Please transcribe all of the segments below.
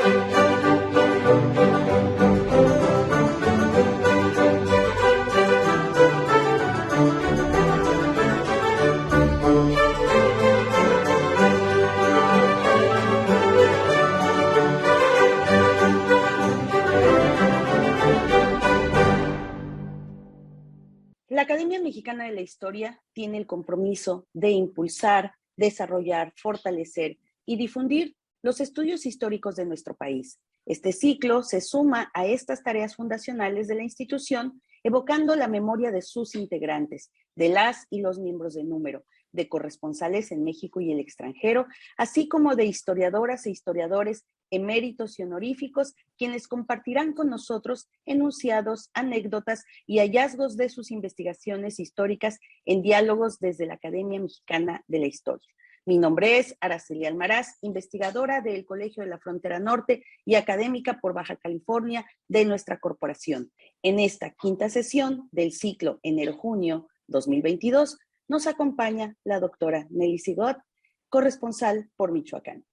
La Academia Mexicana de la Historia tiene el compromiso de impulsar, desarrollar, fortalecer y difundir los estudios históricos de nuestro país. Este ciclo se suma a estas tareas fundacionales de la institución, evocando la memoria de sus integrantes, de las y los miembros de número, de corresponsales en México y el extranjero, así como de historiadoras e historiadores eméritos y honoríficos, quienes compartirán con nosotros enunciados, anécdotas y hallazgos de sus investigaciones históricas en diálogos desde la Academia Mexicana de la Historia. Mi nombre es Araceli Almaraz, investigadora del Colegio de la Frontera Norte y académica por Baja California de nuestra corporación. En esta quinta sesión del ciclo enero-junio 2022, nos acompaña la doctora Nelly Sigot, corresponsal por Michoacán.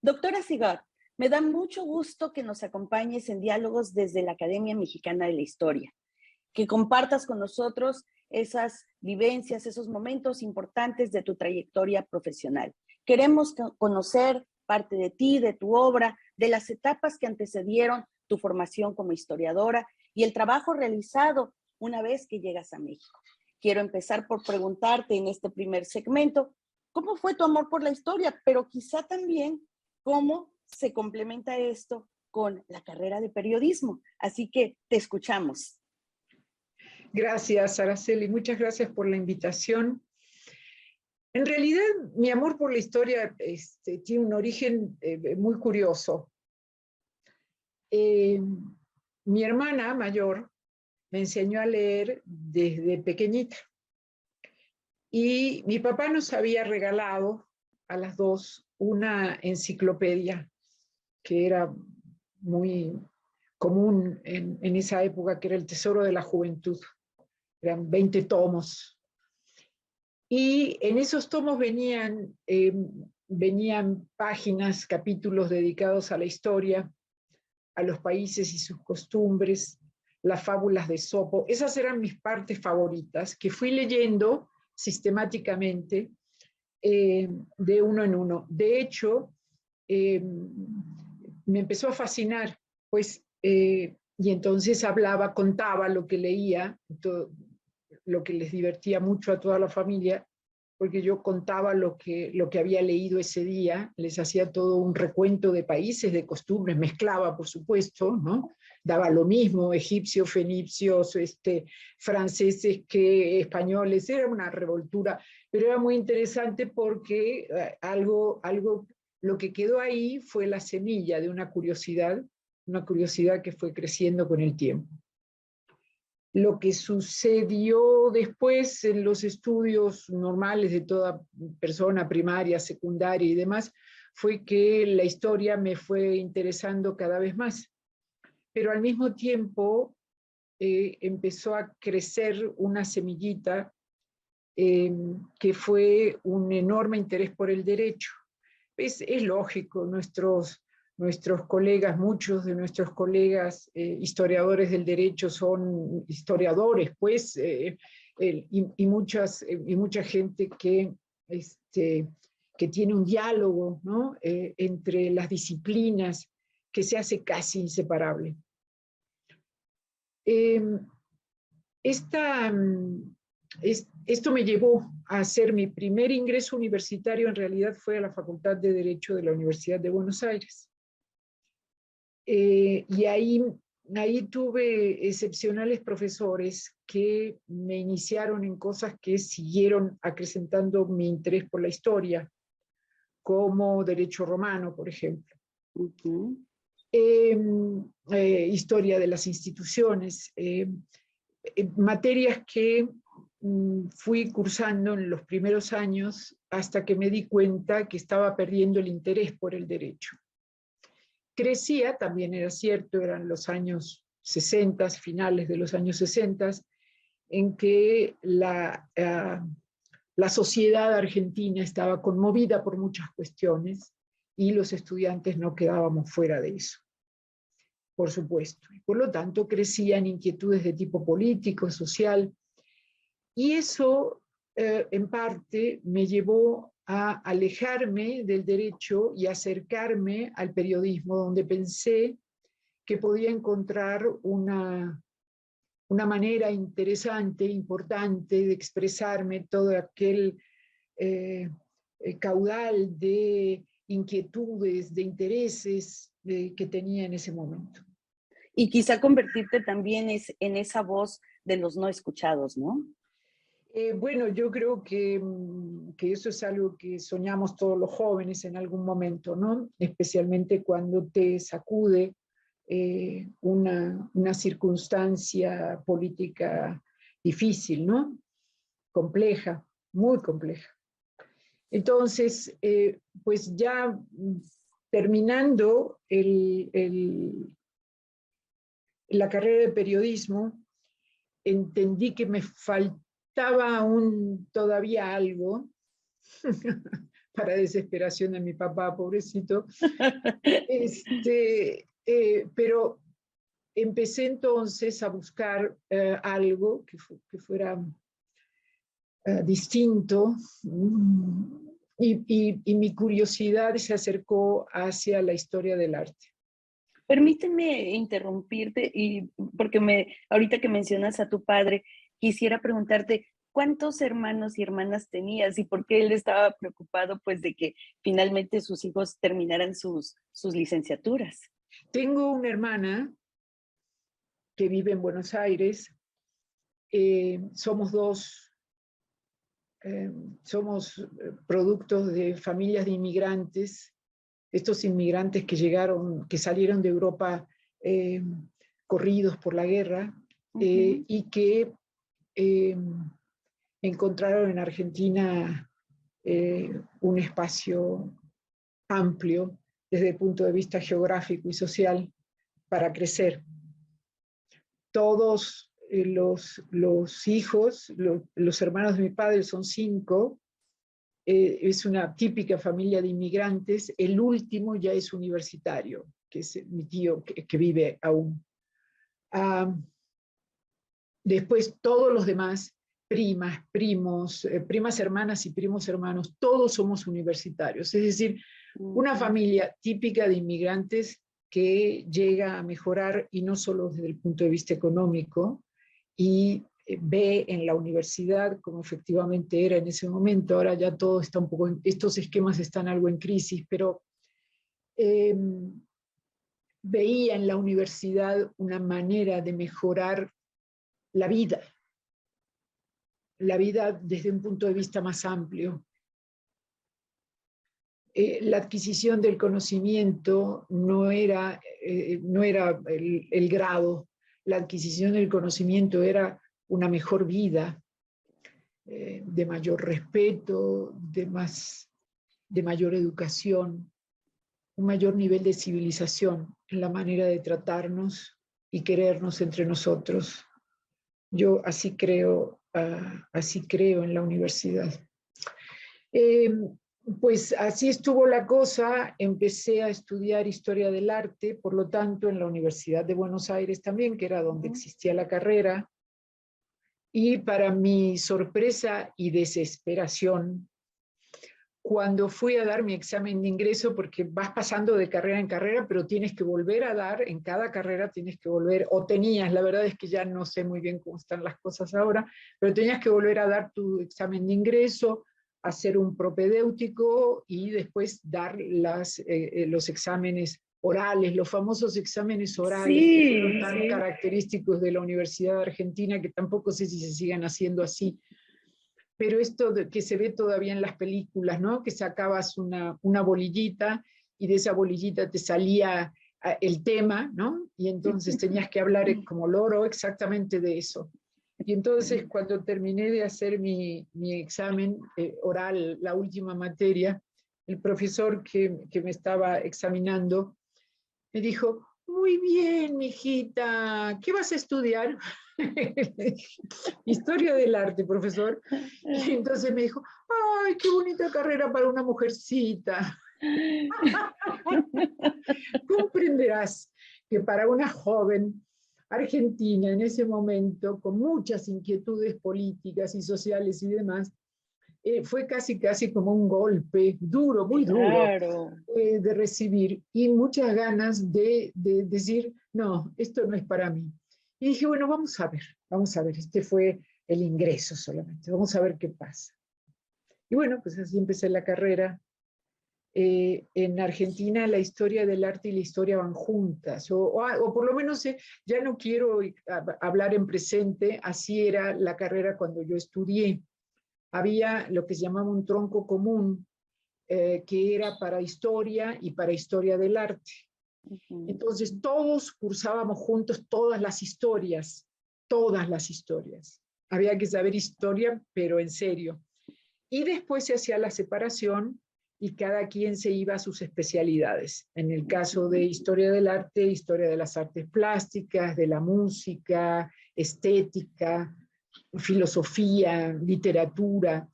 Doctora Sigot, me da mucho gusto que nos acompañes en diálogos desde la Academia Mexicana de la Historia, que compartas con nosotros esas vivencias, esos momentos importantes de tu trayectoria profesional. Queremos conocer parte de ti, de tu obra, de las etapas que antecedieron tu formación como historiadora y el trabajo realizado una vez que llegas a México. Quiero empezar por preguntarte en este primer segmento, ¿cómo fue tu amor por la historia? Pero quizá también, ¿cómo se complementa esto con la carrera de periodismo? Así que te escuchamos. Gracias, Araceli. Muchas gracias por la invitación. En realidad, mi amor por la historia tiene un origen muy curioso. Mi hermana mayor me enseñó a leer desde pequeñita. Y mi papá nos había regalado a las dos una enciclopedia que era muy común en esa época, que era El Tesoro de la Juventud. Eran 20 tomos. Y en esos tomos venían páginas, capítulos dedicados a la historia, a los países y sus costumbres, las fábulas de Esopo. Esas eran mis partes favoritas, que fui leyendo sistemáticamente de uno en uno. De hecho, me empezó a fascinar, pues, y entonces contaba lo que leía, todo, lo que les divertía mucho a toda la familia, porque yo contaba lo que había leído ese día, les hacía todo un recuento de países, de costumbres, mezclaba, por supuesto, ¿no? Daba lo mismo, egipcios, fenicios, franceses que españoles, era una revoltura, pero era muy interesante porque lo que quedó ahí fue la semilla de una curiosidad que fue creciendo con el tiempo. Lo que sucedió después en los estudios normales de toda persona, primaria, secundaria y demás, fue que la historia me fue interesando cada vez más. Pero al mismo tiempo empezó a crecer una semillita que fue un enorme interés por el derecho. Es lógico, muchos de nuestros colegas historiadores del derecho son historiadores, pues, y mucha gente que tiene un diálogo, ¿no? Entre las disciplinas que se hace casi inseparable. Esto me llevó a hacer mi primer ingreso universitario, en realidad fue a la Facultad de Derecho de la Universidad de Buenos Aires. Y ahí tuve excepcionales profesores que me iniciaron en cosas que siguieron acrecentando mi interés por la historia. como derecho romano, por ejemplo. Ujú. Historia de las instituciones, materias que fui cursando en los primeros años hasta que me di cuenta que estaba perdiendo el interés por el derecho. Crecía, también era cierto, eran los años 60, finales de los años 60, en que la sociedad argentina estaba conmovida por muchas cuestiones y los estudiantes no quedábamos fuera de eso, por supuesto. Y por lo tanto crecían inquietudes de tipo político, social, y eso en parte me llevó a alejarme del derecho y acercarme al periodismo, donde pensé que podía encontrar una manera interesante, importante de expresarme todo aquel caudal de inquietudes, de intereses que tenía en ese momento. Y quizá convertirte también en esa voz de los no escuchados, ¿no? Bueno, yo creo que eso es algo que soñamos todos los jóvenes en algún momento, ¿no? Especialmente cuando te sacude una circunstancia política difícil, ¿no? Compleja, muy compleja. Entonces, pues ya terminando la carrera de periodismo, entendí que me faltaba aún todavía algo, para desesperación de mi papá, pobrecito, pero empecé entonces a buscar algo que fuera distinto, y mi curiosidad se acercó hacia la historia del arte. Permíteme interrumpirte, y porque ahorita que mencionas a tu padre, quisiera preguntarte, ¿cuántos hermanos y hermanas tenías y por qué él estaba preocupado pues de que finalmente sus hijos terminaran sus licenciaturas? Tengo una hermana que vive en Buenos Aires, somos dos, somos productos de familias de inmigrantes, estos inmigrantes que llegaron, que salieron de Europa corridos por la guerra, y que encontraron en Argentina un espacio amplio desde el punto de vista geográfico y social para crecer. Todos los hijos, los hermanos de mi padre son 5, es una típica familia de inmigrantes, el último ya es universitario, que es mi tío que vive aún. Después todos los demás, primas, primos, primas hermanas y primos hermanos, todos somos universitarios, es decir, una familia típica de inmigrantes que llega a mejorar, y no solo desde el punto de vista económico, y ve en la universidad, como efectivamente era en ese momento, ahora ya todo está un poco, estos esquemas están algo en crisis, pero veía en la universidad una manera de mejorar la vida desde un punto de vista más amplio. La adquisición del conocimiento no era el grado, la adquisición del conocimiento era una mejor vida, de mayor respeto, de mayor educación, un mayor nivel de civilización en la manera de tratarnos y querernos entre nosotros. Yo así creo en la universidad. Pues así estuvo la cosa, empecé a estudiar historia del arte, por lo tanto en la Universidad de Buenos Aires también, que era donde existía la carrera, y para mi sorpresa y desesperación, cuando fui a dar mi examen de ingreso, porque vas pasando de carrera en carrera, pero tienes que volver a dar, en cada carrera tienes que volver, o tenías, la verdad es que ya no sé muy bien cómo están las cosas ahora, pero tenías que volver a dar tu examen de ingreso, hacer un propedéutico y después dar los exámenes orales, los famosos exámenes orales, que fueron tan característicos de la Universidad Argentina, que tampoco sé si se sigan haciendo así. pero esto que se ve todavía en las películas, ¿no? Que sacabas una bolillita y de esa bolillita te salía el tema, ¿no? Y entonces tenías que hablar como loro exactamente de eso. Y entonces cuando terminé de hacer mi examen oral, la última materia, el profesor que me estaba examinando me dijo, muy bien, mijita, ¿qué vas a estudiar? Historia del arte, profesor. Y entonces me dijo, ay, qué bonita carrera para una mujercita. Comprenderás que para una joven argentina en ese momento, con muchas inquietudes políticas y sociales y demás, fue casi como un golpe duro, muy duro, Claro. de recibir y muchas ganas de decir, no, esto no es para mí. Y dije, bueno, vamos a ver, este fue el ingreso solamente, vamos a ver qué pasa. Y bueno, pues así empecé la carrera. En Argentina la historia del arte y la historia van juntas, o por lo menos ya no quiero hablar en presente, así era la carrera cuando yo estudié. Había lo que se llamaba un tronco común, que era para historia y para historia del arte. Entonces todos cursábamos juntos todas las historias, todas las historias. Había que saber historia, pero en serio. Y después se hacía la separación y cada quien se iba a sus especialidades. En el caso de historia del arte, historia de las artes plásticas, de la música, estética, filosofía, literatura.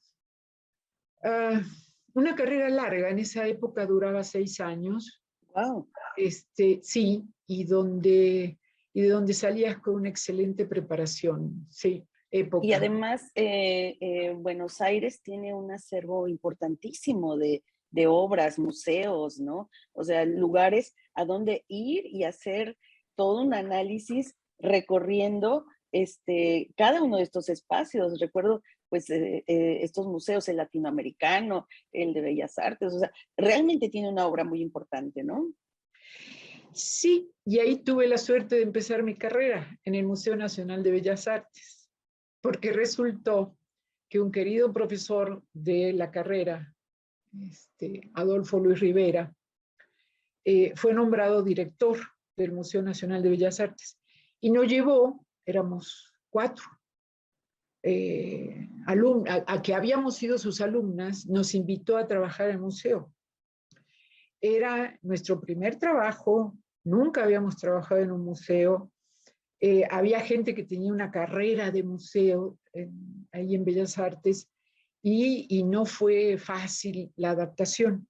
Una carrera larga, en esa época duraba 6 años. Wow. Sí, y de donde salías con una excelente preparación, sí, época. Y además, Buenos Aires tiene un acervo importantísimo de obras, museos, ¿no? O sea, lugares a donde ir y hacer todo un análisis recorriendo cada uno de estos espacios. Recuerdo, pues, estos museos, el latinoamericano, el de Bellas Artes, o sea, realmente tiene una obra muy importante, ¿no? Sí, y ahí tuve la suerte de empezar mi carrera en el Museo Nacional de Bellas Artes, porque resultó que un querido profesor de la carrera, Adolfo Luis Rivera, fue nombrado director del Museo Nacional de Bellas Artes y nos llevó, éramos 4, a que habíamos sido sus alumnas, nos invitó a trabajar en el museo. Era nuestro primer trabajo, nunca habíamos trabajado en un museo, había gente que tenía una carrera de museo ahí en Bellas Artes y no fue fácil la adaptación,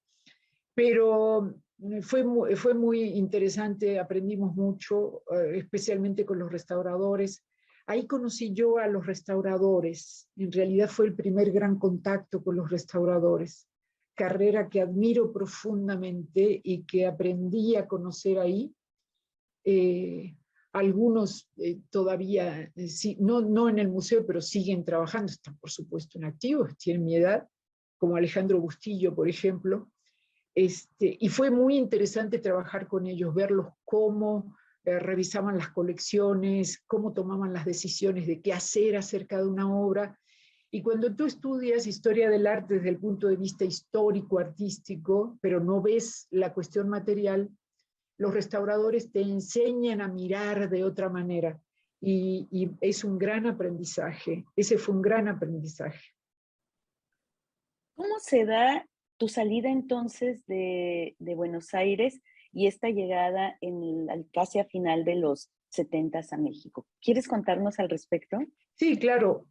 pero fue muy interesante, aprendimos mucho, especialmente con los restauradores. Ahí conocí yo a los restauradores, en realidad fue el primer gran contacto con los restauradores, carrera que admiro profundamente y que aprendí a conocer ahí. Algunos todavía, sí, no en el museo, pero siguen trabajando, están por supuesto en activo, tienen mi edad, como Alejandro Bustillo, por ejemplo. Y fue muy interesante trabajar con ellos, verlos cómo revisaban las colecciones, cómo tomaban las decisiones de qué hacer acerca de una obra. Y cuando tú estudias historia del arte desde el punto de vista histórico, artístico, pero no ves la cuestión material, los restauradores te enseñan a mirar de otra manera. Y es un gran aprendizaje. Ese fue un gran aprendizaje. ¿Cómo se da tu salida entonces de Buenos Aires y esta llegada casi a final de los 70 a México? ¿Quieres contarnos al respecto? Sí, claro.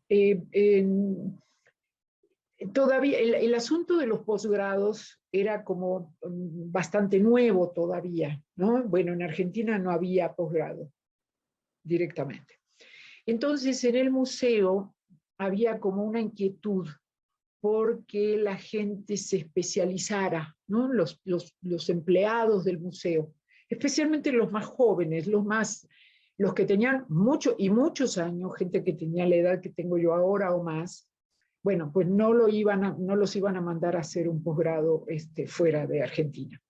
Todavía el asunto de los posgrados era como bastante nuevo todavía, ¿no? Bueno, en Argentina no había posgrado directamente. Entonces, en el museo había como una inquietud porque la gente se especializara, ¿no? Los empleados del museo, especialmente los más jóvenes, los que tenían muchos años, gente que tenía la edad que tengo yo ahora o más, bueno, pues no los iban a mandar a hacer un posgrado fuera de Argentina.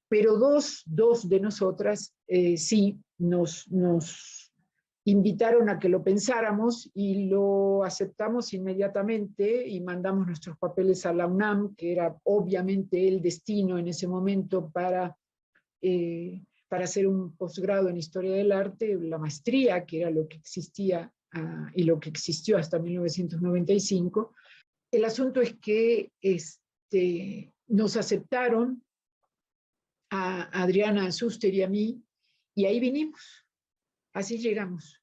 Pero dos de nosotras sí nos invitaron a que lo pensáramos y lo aceptamos inmediatamente y mandamos nuestros papeles a la UNAM, que era obviamente el destino en ese momento para hacer un posgrado en Historia del Arte, la maestría, que era lo que existía y lo que existió hasta 1995. El asunto es que nos aceptaron a Adriana Suster y a mí, y ahí vinimos, así llegamos.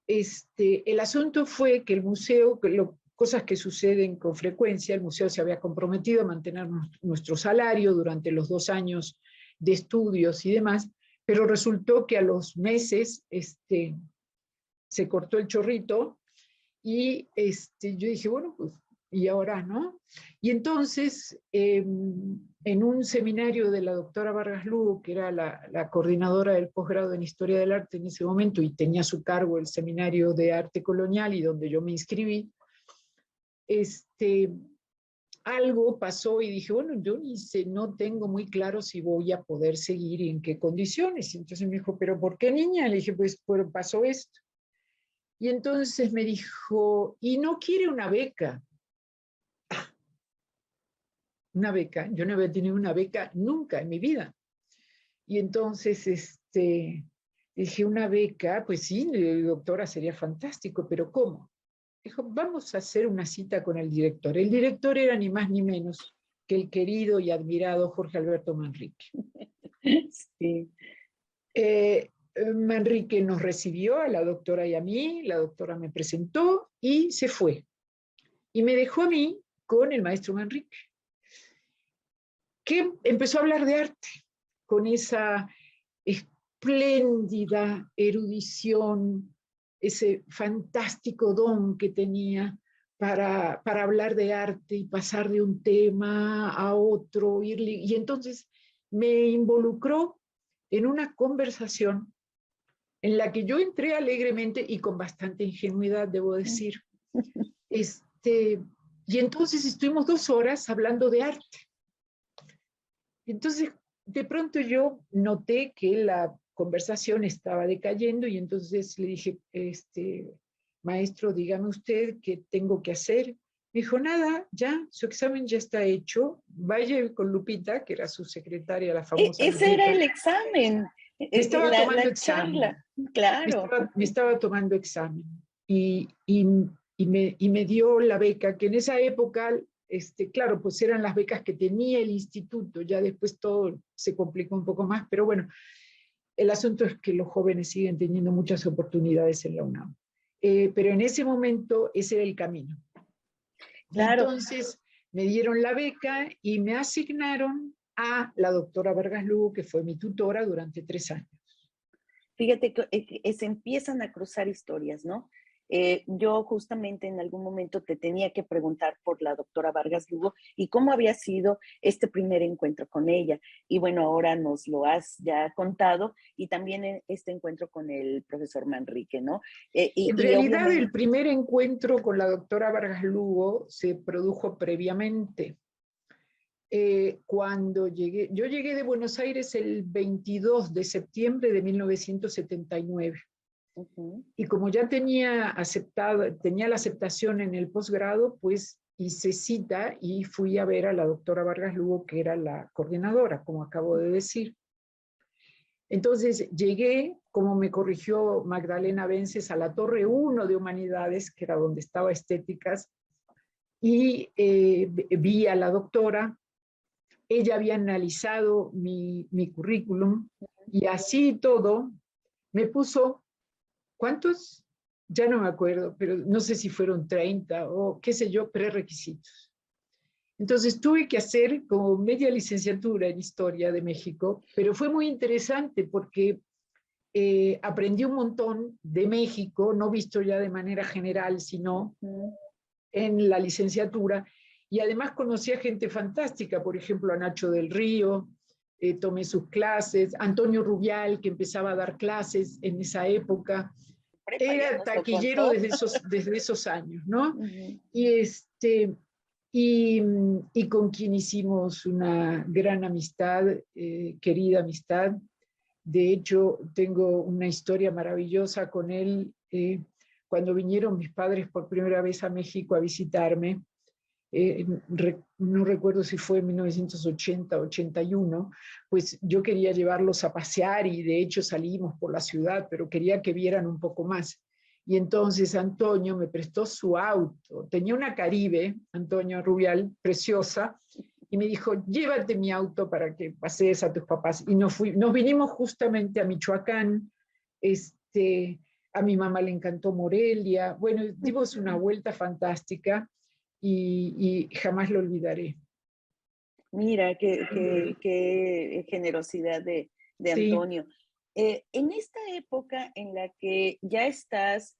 El asunto fue que el museo, cosas que suceden con frecuencia, el museo se había comprometido a mantener nuestro salario durante los 2 años de estudios y demás, pero resultó que a los meses se cortó el chorrito y yo dije, bueno, pues, ¿y ahora no? Y entonces, en un seminario de la doctora Vargas Lugo, que era la coordinadora del posgrado en Historia del Arte en ese momento, y tenía a su cargo el seminario de Arte Colonial, y donde yo me inscribí, algo pasó y dije, bueno, yo no tengo muy claro si voy a poder seguir y en qué condiciones. Y entonces me dijo, ¿pero por qué, niña? Le dije, pues pasó esto. Y entonces me dijo, ¿y no quiere una beca? Una beca, yo no había tenido una beca nunca en mi vida. Y entonces dije, una beca, pues sí, doctora, sería fantástico, pero ¿cómo? Dijo, vamos a hacer una cita con el director. El director era ni más ni menos que el querido y admirado Jorge Alberto Manrique. Sí. Manrique nos recibió a la doctora y a mí, la doctora me presentó y se fue. Y me dejó a mí con el maestro Manrique, que empezó a hablar de arte, con esa espléndida erudición, ese fantástico don que tenía para hablar de arte y pasar de un tema a otro. Y entonces me involucró en una conversación en la que yo entré alegremente y con bastante ingenuidad, debo decir. Y entonces estuvimos 2 horas hablando de arte. Entonces, de pronto yo noté que la conversación estaba decayendo y entonces le dije, maestro, dígame usted qué tengo que hacer. Me dijo, nada, ya, su examen ya está hecho, vaya con Lupita, que era su secretaria, la famosa Ese Lupita. era el examen, Me estaba tomando la examen. charla, claro. Me estaba tomando examen y me dio la beca, que en esa época, claro, pues eran las becas que tenía el instituto, ya después todo se complicó un poco más, pero bueno, el asunto es que los jóvenes siguen teniendo muchas oportunidades en la UNAM. Pero en ese momento ese era el camino. Y Claro. entonces me dieron la beca y me asignaron a la doctora Vargas Lugo, que fue mi tutora durante 3 años. Fíjate que se empiezan a cruzar historias, ¿no? Yo justamente en algún momento te tenía que preguntar por la doctora Vargas Lugo y cómo había sido este primer encuentro con ella. Y bueno, ahora nos lo has ya contado y también este encuentro con el profesor Manrique, ¿no? En realidad el primer encuentro con la doctora Vargas Lugo se produjo previamente. Cuando yo llegué de Buenos Aires el 22 de septiembre de 1979. Y como ya tenía la aceptación en el posgrado, pues hice cita y fui a ver a la doctora Vargas Lugo, que era la coordinadora, como acabo de decir. Entonces llegué, como me corrigió Magdalena Vences, a la Torre 1 de Humanidades, que era donde estaba Estéticas, y vi a la doctora. Ella había analizado mi currículum y así todo me puso, ¿cuántos? Ya no me acuerdo, pero no sé si fueron 30 o qué sé yo, prerequisitos. Entonces tuve que hacer como media licenciatura en Historia de México, pero fue muy interesante porque aprendí un montón de México, no visto ya de manera general, sino en la licenciatura, y además conocí a gente fantástica, por ejemplo a Nacho del Río, tomé sus clases, Antonio Rubial, que empezaba a dar clases en esa época, era taquillero desde esos años, ¿no? Y con quien hicimos una gran amistad, querida amistad. De hecho, tengo una historia maravillosa con él. Cuando vinieron mis padres por primera vez a México a visitarme, no recuerdo si fue en 1980, 81, pues yo quería llevarlos a pasear y de hecho salimos por la ciudad, pero quería que vieran un poco más. Y entonces Antonio me prestó su auto. Tenía una Caribe, Antonio Rubial, preciosa, y me dijo, llévate mi auto para que pasees a tus papás. Y nos vinimos justamente a Michoacán. A mi mamá le encantó Morelia. Bueno, dimos una vuelta fantástica y jamás lo olvidaré. Mira, qué generosidad de Sí, Antonio. En esta época en la que ya estás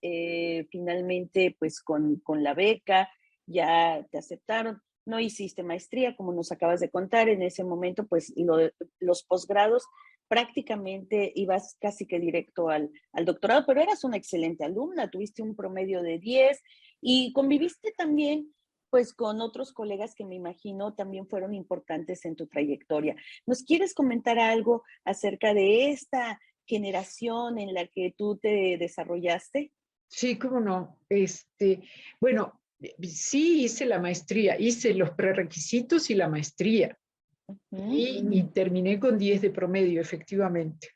finalmente pues con la beca, ya te aceptaron, no hiciste maestría, como nos acabas de contar, en ese momento pues los posgrados prácticamente ibas casi que directo al doctorado, pero eras una excelente alumna, tuviste un promedio de 10 y conviviste también pues con otros colegas que me imagino también fueron importantes en tu trayectoria. ¿Nos quieres comentar algo acerca de esta generación en la que tú te desarrollaste? sí, cómo no. Bueno, sí hice la maestría, hice los prerequisitos y la maestría. Y terminé con 10 de promedio, efectivamente.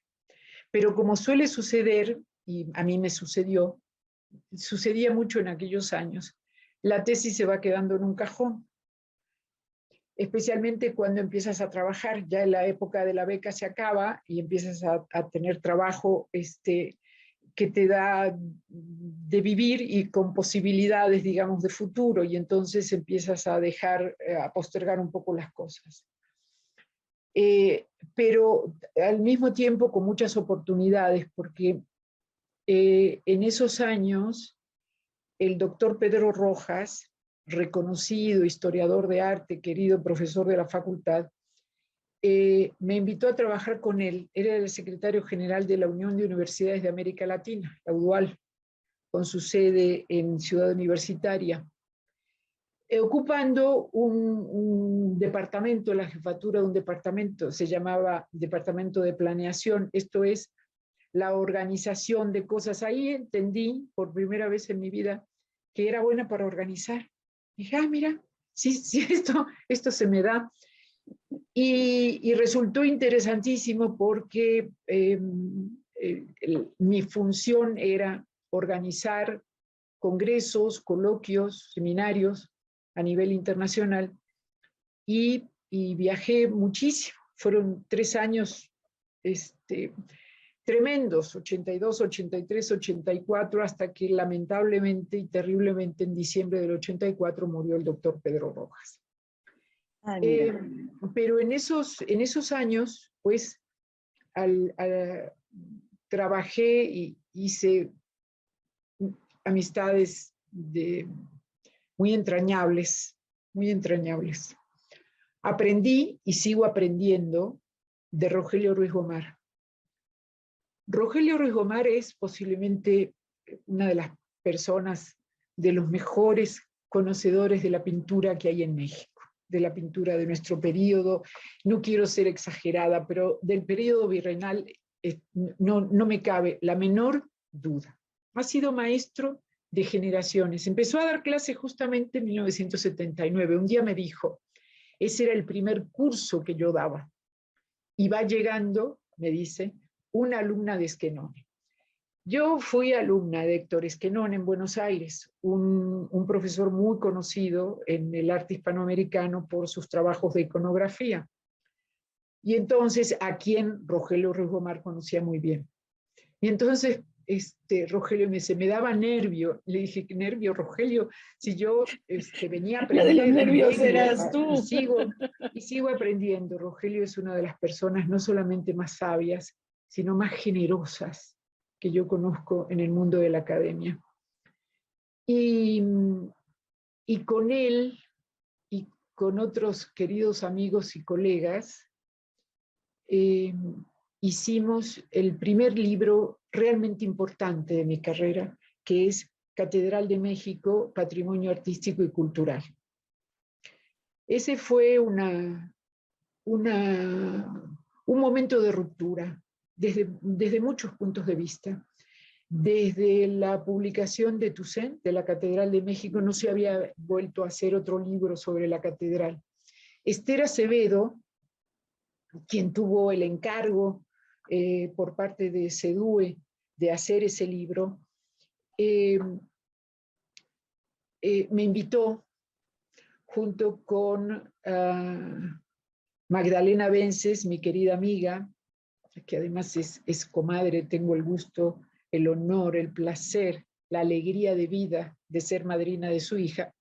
Pero como suele suceder, y a mí me sucedía mucho en aquellos años, la tesis se va quedando en un cajón, especialmente cuando empiezas a trabajar. Ya en la época de la beca se acaba y empiezas a tener trabajo que te da de vivir y con posibilidades, digamos, de futuro, y entonces empiezas a dejar, a postergar un poco las cosas. Pero al mismo tiempo con muchas oportunidades, porque en esos años el doctor Pedro Rojas, reconocido historiador de arte, querido profesor de la facultad, me invitó a trabajar con él. Era el secretario general de la Unión de Universidades de América Latina, la UDUAL, con su sede en Ciudad Universitaria, ocupando un departamento, la jefatura de un departamento, se llamaba Departamento de Planeación, esto es la organización de cosas. Ahí entendí por primera vez en mi vida que era buena para organizar. Dije, mira, sí, sí, esto se me da. Y resultó interesantísimo porque mi función era organizar congresos, coloquios, seminarios a nivel internacional y viajé muchísimo. Fueron 3 años tremendos, 82, 83, 84, hasta que lamentablemente y terriblemente en diciembre del 84 murió el doctor Pedro Rojas. Mira. Pero en esos años, pues, trabajé y hice amistades muy entrañables, muy entrañables. Aprendí y sigo aprendiendo de Rogelio Ruiz Gomar. Rogelio Ruiz Gomar es posiblemente una de las personas, de los mejores conocedores de la pintura que hay en México, de la pintura de nuestro periodo. No quiero ser exagerada, pero del periodo virreinal no me cabe la menor duda. Ha sido maestro de generaciones. Empezó a dar clases justamente en 1979. Un día me dijo, ese era el primer curso que yo daba. Y va llegando, me dice, una alumna de Esquenone. Yo fui alumna de Héctor Esquenone en Buenos Aires, un profesor muy conocido en el arte hispanoamericano por sus trabajos de iconografía. Y entonces a quien Rogelio Ruiz Gomar conocía muy bien. Y entonces Rogelio me dice, me daba nervio. Le dije, ¿qué nervio, Rogelio? Si yo venía a aprender. La de los nervios vengo, eras tú. Y sigo aprendiendo. Rogelio es una de las personas no solamente más sabias, sino más generosas que yo conozco en el mundo de la academia. Y con él y con otros queridos amigos y colegas, hicimos el primer libro realmente importante de mi carrera, que es Catedral de México, Patrimonio Artístico y Cultural. Ese fue un momento de ruptura desde muchos puntos de vista. Desde la publicación de Toussaint, de la Catedral de México, no se había vuelto a hacer otro libro sobre la catedral. Esther Acevedo, quien tuvo el encargo por parte de SEDUE de hacer ese libro, me invitó junto con Magdalena Vences, mi querida amiga, que además es comadre, tengo el gusto, el honor, el placer, la alegría de vida de ser madrina de su hija.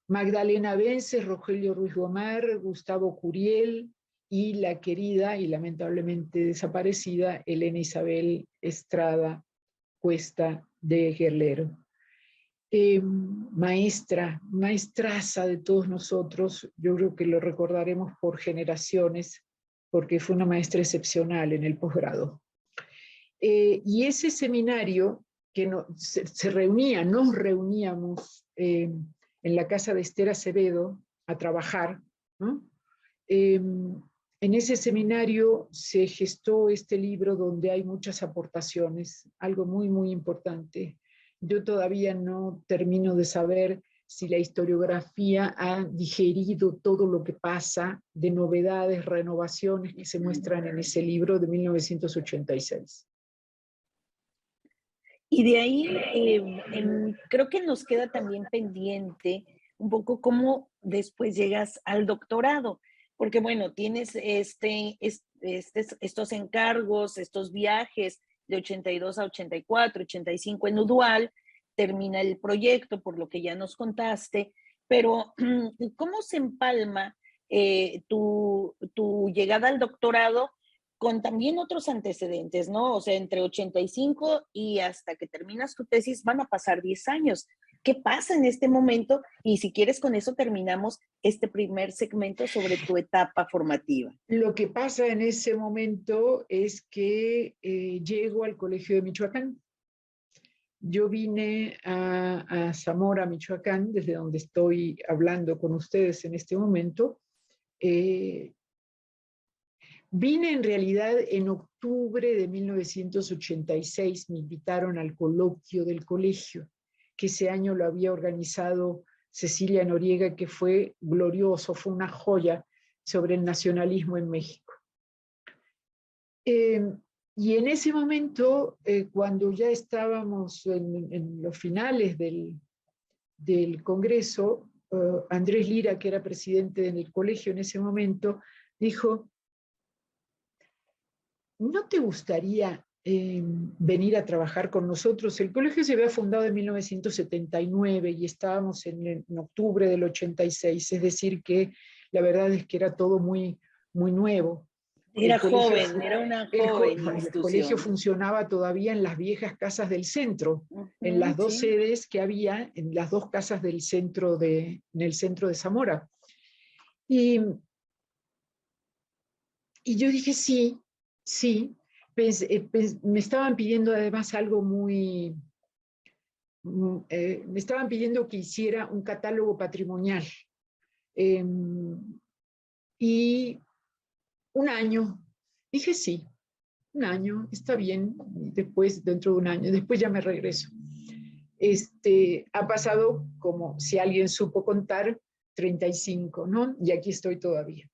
Magdalena Vences, Rogelio Ruiz Gomar, Gustavo Curiel y la querida y lamentablemente desaparecida Elena Isabel Estrada Cuesta de Guerrero. Maestraza de todos nosotros, yo creo que lo recordaremos por generaciones, porque fue una maestra excepcional en el posgrado. Y ese seminario que nos reuníamos en la casa de Esther Acevedo a trabajar, ¿no? En ese seminario se gestó este libro donde hay muchas aportaciones, algo muy, muy importante. Yo todavía no termino de saber si la historiografía ha digerido todo lo que pasa de novedades, renovaciones que se muestran en ese libro de 1986. Y de ahí creo que nos queda también pendiente un poco cómo después llegas al doctorado, porque bueno, tienes estos encargos, estos viajes de 82 a 84, 85 en Udual, termina el proyecto, por lo que ya nos contaste, pero ¿cómo se empalma tu llegada al doctorado con también otros antecedentes, ¿no? O sea, entre 85 y hasta que terminas tu tesis van a pasar 10 años. ¿Qué pasa en este momento? Y si quieres, con eso terminamos este primer segmento sobre tu etapa formativa. Lo que pasa en ese momento es que llego al Colegio de Michoacán. Yo vine a Zamora, Michoacán, desde donde estoy hablando con ustedes en este momento. Vine en realidad en octubre de 1986, me invitaron al coloquio del colegio, que ese año lo había organizado Cecilia Noriega, que fue glorioso, fue una joya sobre el nacionalismo en México. Y en ese momento, cuando ya estábamos en los finales del Congreso, Andrés Lira, que era presidente del colegio en ese momento, dijo: ¿no te gustaría venir a trabajar con nosotros? El colegio se había fundado en 1979 y estábamos en octubre del 86, es decir que la verdad es que era todo muy, muy nuevo. Era joven, era una joven institución. El colegio funcionaba todavía en las viejas casas del centro, en las dos sedes que había, en las dos casas del centro en el centro de Zamora. Y yo dije sí, me estaban pidiendo además algo muy... me estaban pidiendo que hiciera un catálogo patrimonial. Y un año, dije sí, un año, está bien, después, dentro de un año, después ya me regreso. Ha pasado, como si alguien supo contar, 35, ¿no? Y aquí estoy todavía.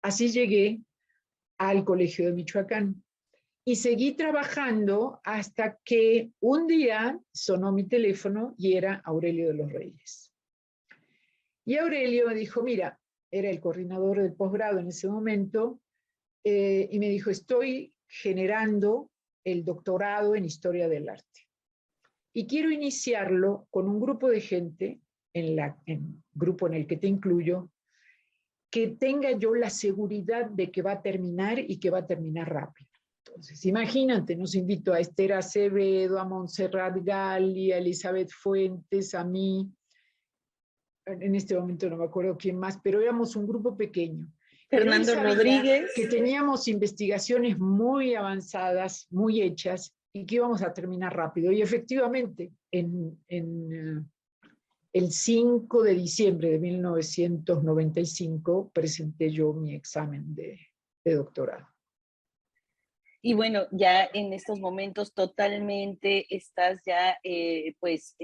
Así llegué al Colegio de Michoacán y seguí trabajando hasta que un día sonó mi teléfono y era Aurelio de los Reyes. Y Aurelio me dijo, mira, era el coordinador del posgrado en ese momento, y me dijo, estoy generando el doctorado en Historia del Arte. Y quiero iniciarlo con un grupo de gente, grupo en el que te incluyo, que tenga yo la seguridad de que va a terminar y que va a terminar rápido. Entonces, imagínate, nos invitó a Esther Acevedo, a Montserrat Gali, a Elizabeth Fuentes, a mí. En este momento no me acuerdo quién más, pero éramos un grupo pequeño. Fernando Rodríguez. Que teníamos investigaciones muy avanzadas, muy hechas, y que íbamos a terminar rápido. Y efectivamente, en el 5 de diciembre de 1995 presenté yo mi examen de doctorado. Y bueno, ya en estos momentos totalmente estás ya pues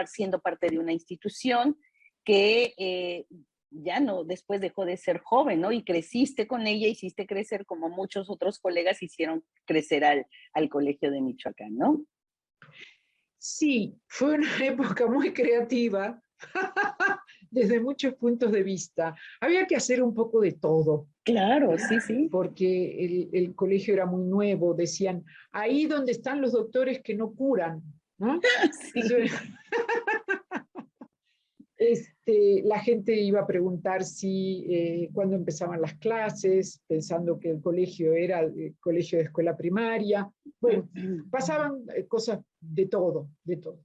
siendo parte de una institución que ya no, después dejó de ser joven, ¿no? Y creciste con ella, hiciste crecer como muchos otros colegas hicieron crecer al Colegio de Michoacán, ¿no? Sí, fue una época muy creativa desde muchos puntos de vista. Había que hacer un poco de todo. Claro, sí, sí. Porque el colegio era muy nuevo, decían, ahí donde están los doctores que no curan, ¿no? Sí. La gente iba a preguntar si cuándo empezaban las clases, pensando que el colegio era el colegio de escuela primaria. Bueno, pasaban cosas de todo, de todo.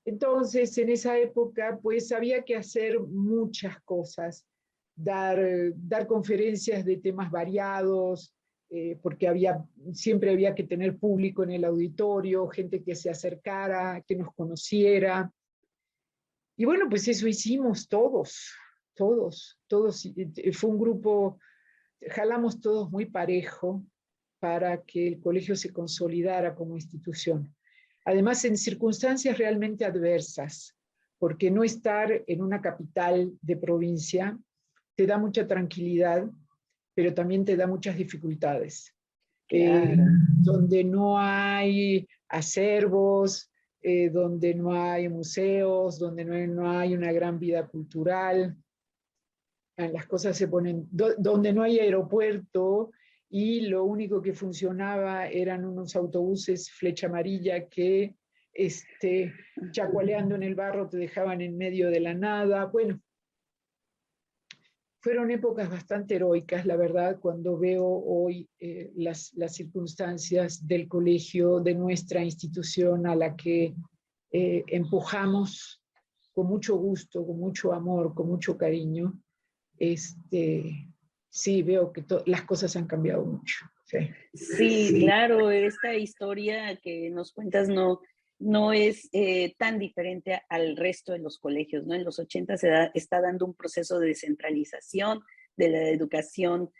Entonces, en esa época, pues había que hacer muchas cosas, dar conferencias de temas variados, porque siempre había que tener público en el auditorio, gente que se acercara, que nos conociera. Y bueno, pues eso hicimos todos. Fue un grupo, jalamos todos muy parejo para que el colegio se consolidara como institución. Además, en circunstancias realmente adversas, porque no estar en una capital de provincia te da mucha tranquilidad, pero también te da muchas dificultades. Claro. Donde no hay acervos, donde no hay museos, donde no hay una gran vida cultural, las cosas se ponen, donde no hay aeropuerto y lo único que funcionaba eran unos autobuses flecha amarilla que chacualeando en el barro te dejaban en medio de la nada. Bueno, fueron épocas bastante heroicas, la verdad, cuando veo hoy las circunstancias del colegio, de nuestra institución a la que empujamos con mucho gusto, con mucho amor, con mucho cariño. Sí, veo que las cosas han cambiado mucho. Sí. Sí, claro, esta historia que nos cuentas no es tan diferente al resto de los colegios, ¿no? En los 80 está dando un proceso de descentralización de la educación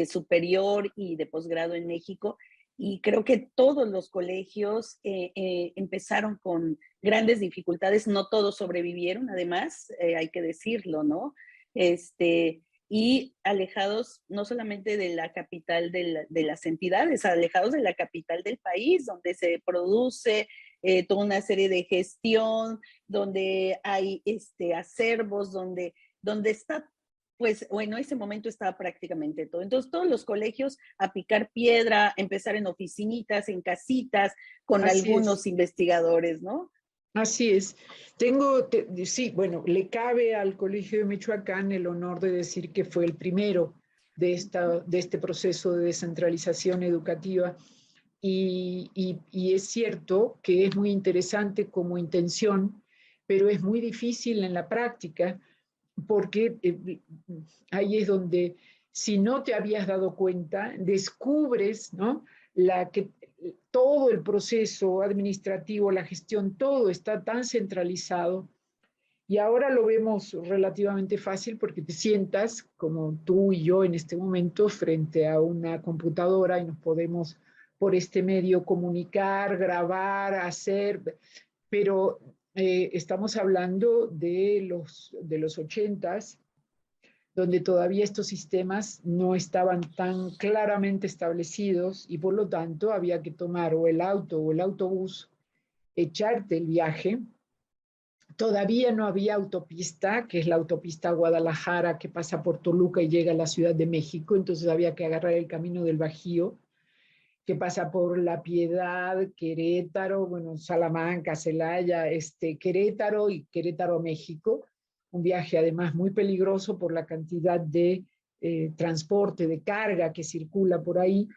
superior y de posgrado en México, y creo que todos los colegios empezaron con grandes dificultades, no todos sobrevivieron, además, hay que decirlo, ¿no? Y alejados no solamente de la capital de las entidades, alejados de la capital del país, donde se produce toda una serie de gestión, donde hay acervos, donde está, pues, bueno, en ese momento estaba prácticamente todo. Entonces, todos los colegios a picar piedra, empezar en oficinitas, en casitas, con Así algunos es. investigadores, ¿no? Así es. Sí, bueno, le cabe al Colegio de Michoacán el honor de decir que fue el primero de este proceso de descentralización educativa. Y es cierto que es muy interesante como intención, pero es muy difícil en la práctica, porque ahí es donde, si no te habías dado cuenta, descubres, ¿no? Todo el proceso administrativo, la gestión, todo está tan centralizado. Y ahora lo vemos relativamente fácil porque te sientas, como tú y yo en este momento, frente a una computadora y nos podemos por este medio comunicar, grabar, hacer, pero estamos hablando de los 80s, donde todavía estos sistemas no estaban tan claramente establecidos y por lo tanto había que tomar o el auto o el autobús, echarte el viaje. Todavía no había autopista, que es la autopista Guadalajara que pasa por Toluca y llega a la Ciudad de México, entonces había que agarrar el camino del Bajío, que pasa por La Piedad, Querétaro, bueno, Salamanca, Celaya, Querétaro y Querétaro, México. Un viaje además muy peligroso por la cantidad de transporte, de carga que circula por ahí.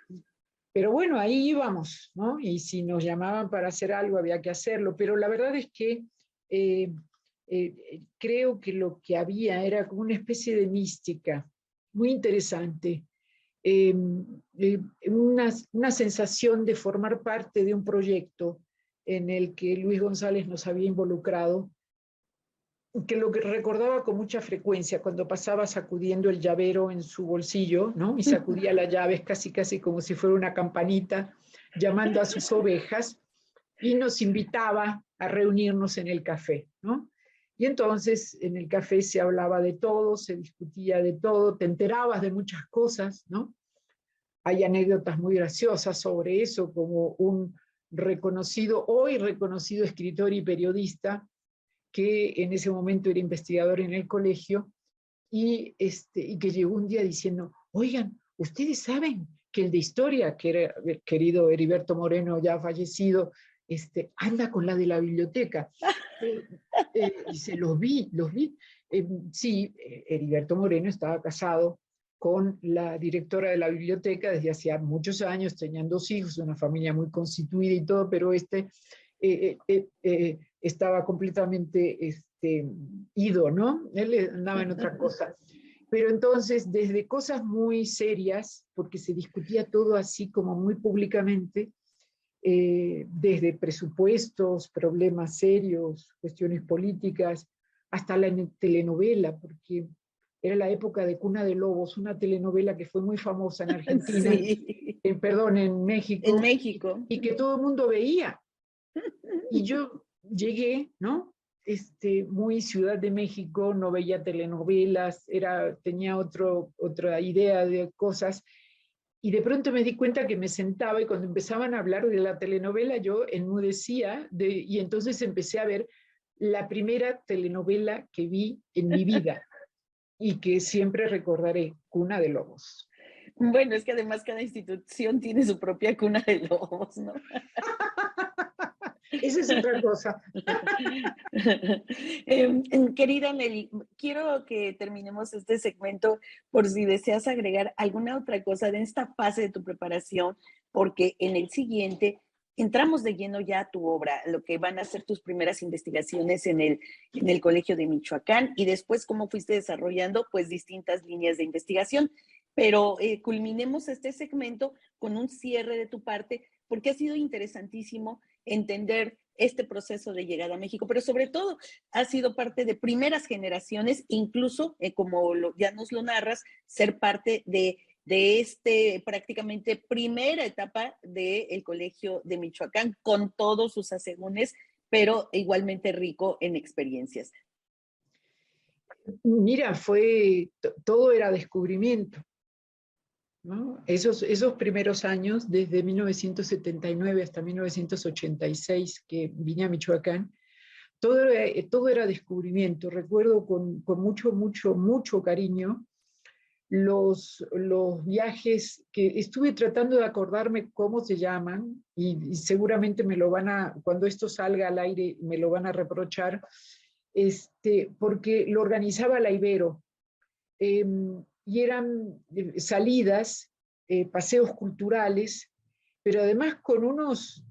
Pero bueno, ahí íbamos, ¿no? Y si nos llamaban para hacer algo, había que hacerlo. Pero la verdad es que creo que lo que había era como una especie de mística muy interesante. Eh, una sensación de formar parte de un proyecto en el que Luis González nos había involucrado que lo que recordaba con mucha frecuencia cuando pasaba sacudiendo el llavero en su bolsillo, ¿no? Y sacudía las llaves casi como si fuera una campanita, llamando a sus ovejas, y nos invitaba a reunirnos en el café, ¿no? Y entonces en el café se hablaba de todo, se discutía de todo, te enterabas de muchas cosas, ¿no? Hay anécdotas muy graciosas sobre eso, como un hoy reconocido escritor y periodista, que en ese momento era investigador en el colegio, y que llegó un día diciendo, oigan, ustedes saben que el de historia, que era el querido Heriberto Moreno, ya fallecido, anda con la de la biblioteca. Dice, los vi. Sí, Heriberto Moreno estaba casado con la directora de la biblioteca desde hacía muchos años, tenían 2 hijos, una familia muy constituida y todo, pero estaba completamente ido, ¿no? Él andaba en otra cosa. Pero entonces, desde cosas muy serias, porque se discutía todo así como muy públicamente, desde presupuestos, problemas serios, cuestiones políticas, hasta la telenovela, porque era la época de Cuna de Lobos, una telenovela que fue muy famosa en Argentina, Sí. perdón, en En México, México. y que todo el mundo veía. Y yo llegué, ¿no? Muy Ciudad de México, no veía telenovelas, tenía otra idea de cosas, y de pronto me di cuenta que me sentaba y cuando empezaban a hablar de la telenovela yo enmudecía, y entonces empecé a ver la primera telenovela que vi en mi vida y que siempre recordaré, Cuna de Lobos. Bueno, es que además cada institución tiene su propia cuna de lobos, ¿no? Esa es otra cosa. Querida Meli, quiero que terminemos este segmento por si deseas agregar alguna otra cosa de esta fase de tu preparación, porque en el siguiente entramos de lleno ya a tu obra, lo que van a ser tus primeras investigaciones en el Colegio de Michoacán y después cómo fuiste desarrollando pues distintas líneas de investigación. Pero culminemos este segmento con un cierre de tu parte, porque ha sido interesantísimo entender este proceso de llegada a México, pero sobre todo ha sido parte de primeras generaciones, incluso, ya nos lo narras, ser parte de prácticamente primera etapa del Colegio de Michoacán, con todos sus asegúnes, pero igualmente rico en experiencias. Mira, todo era descubrimiento, ¿no? Esos primeros años, desde 1979 hasta 1986, que vine a Michoacán, todo era descubrimiento. Recuerdo con mucho cariño los viajes que estuve tratando de acordarme cómo se llaman, y seguramente cuando esto salga al aire, me lo van a reprochar, porque lo organizaba la Ibero. Y eran salidas, paseos culturales, pero además con unos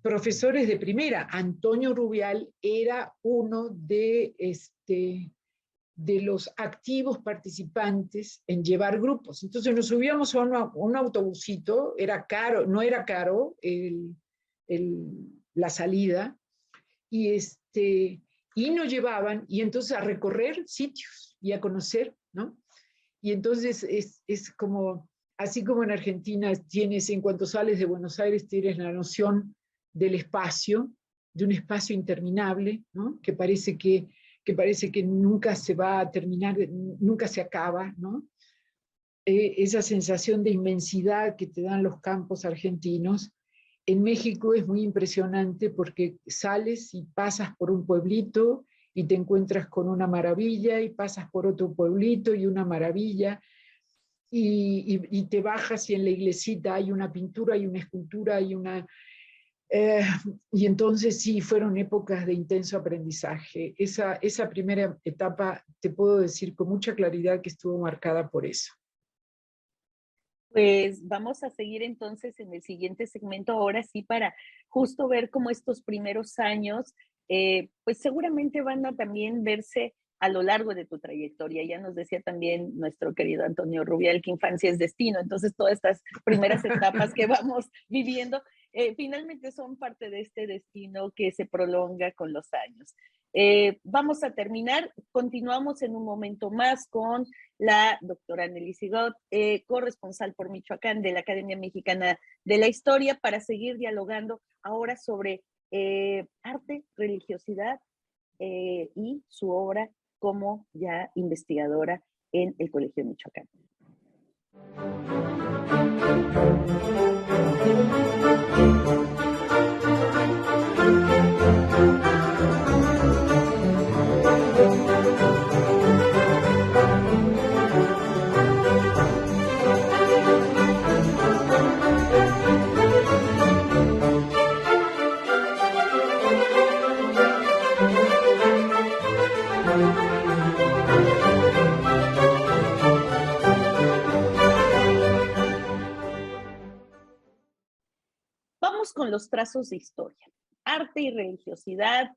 profesores de primera. Antonio Rubial era uno de los activos participantes en llevar grupos. Entonces nos subíamos a un autobusito, no era caro la salida, y nos llevaban, y entonces a recorrer sitios y a conocer, ¿no? Y entonces es como, así como en Argentina tienes, en cuanto sales de Buenos Aires, tienes la noción del espacio, de un espacio interminable, ¿no? que parece que nunca se va a terminar, nunca se acaba, ¿no? Esa sensación de inmensidad que te dan los campos argentinos. En México es muy impresionante porque sales y pasas por un pueblito y te encuentras con una maravilla, y pasas por otro pueblito y una maravilla, y te bajas y en la iglesita hay una pintura, hay una escultura, y entonces sí, fueron épocas de intenso aprendizaje. Esa primera etapa, te puedo decir con mucha claridad que estuvo marcada por eso. Pues vamos a seguir entonces en el siguiente segmento, ahora sí, para justo ver cómo estos primeros años, pues seguramente van a también verse a lo largo de tu trayectoria. Ya nos decía también nuestro querido Antonio Rubial que infancia es destino, entonces todas estas primeras etapas que vamos viviendo finalmente son parte de este destino que se prolonga con los años. Vamos a terminar, continuamos en un momento más con la doctora Nelly Sigot, corresponsal por Michoacán de la Academia Mexicana de la Historia, para seguir dialogando ahora sobre arte, religiosidad y su obra como ya investigadora en el Colegio de Michoacán. Vamos con los trazos de historia. Arte y religiosidad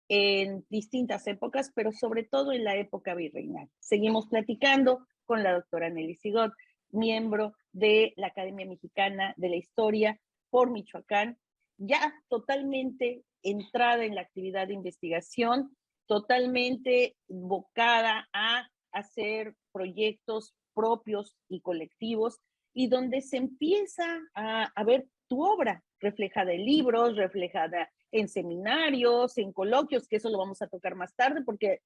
en distintas épocas, pero sobre todo en la época virreinal. Seguimos platicando con la doctora Nelly Sigot, miembro de la Academia Mexicana de la Historia por Michoacán, ya totalmente entrada en la actividad de investigación, totalmente vocada a hacer proyectos propios y colectivos, y donde se empieza a ver tu obra reflejada en libros, reflejada en seminarios, en coloquios, que eso lo vamos a tocar más tarde, porque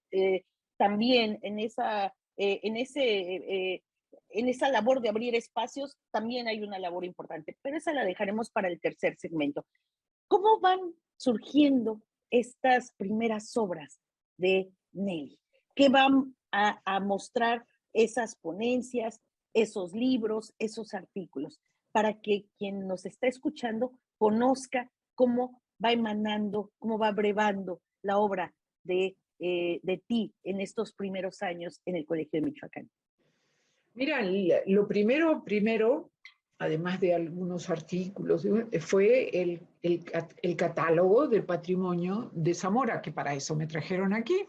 también en esa labor de abrir espacios también hay una labor importante, pero esa la dejaremos para el tercer segmento. ¿Cómo van surgiendo estas primeras obras de Nelly? ¿Qué van a mostrar esas ponencias, esos libros, esos artículos, para que quien nos está escuchando conozca cómo va emanando, cómo va brevando la obra de ti en estos primeros años en el Colegio de Michoacán? Mira, lo primero, además de algunos artículos, fue el catálogo del patrimonio de Zamora, que para eso me trajeron aquí.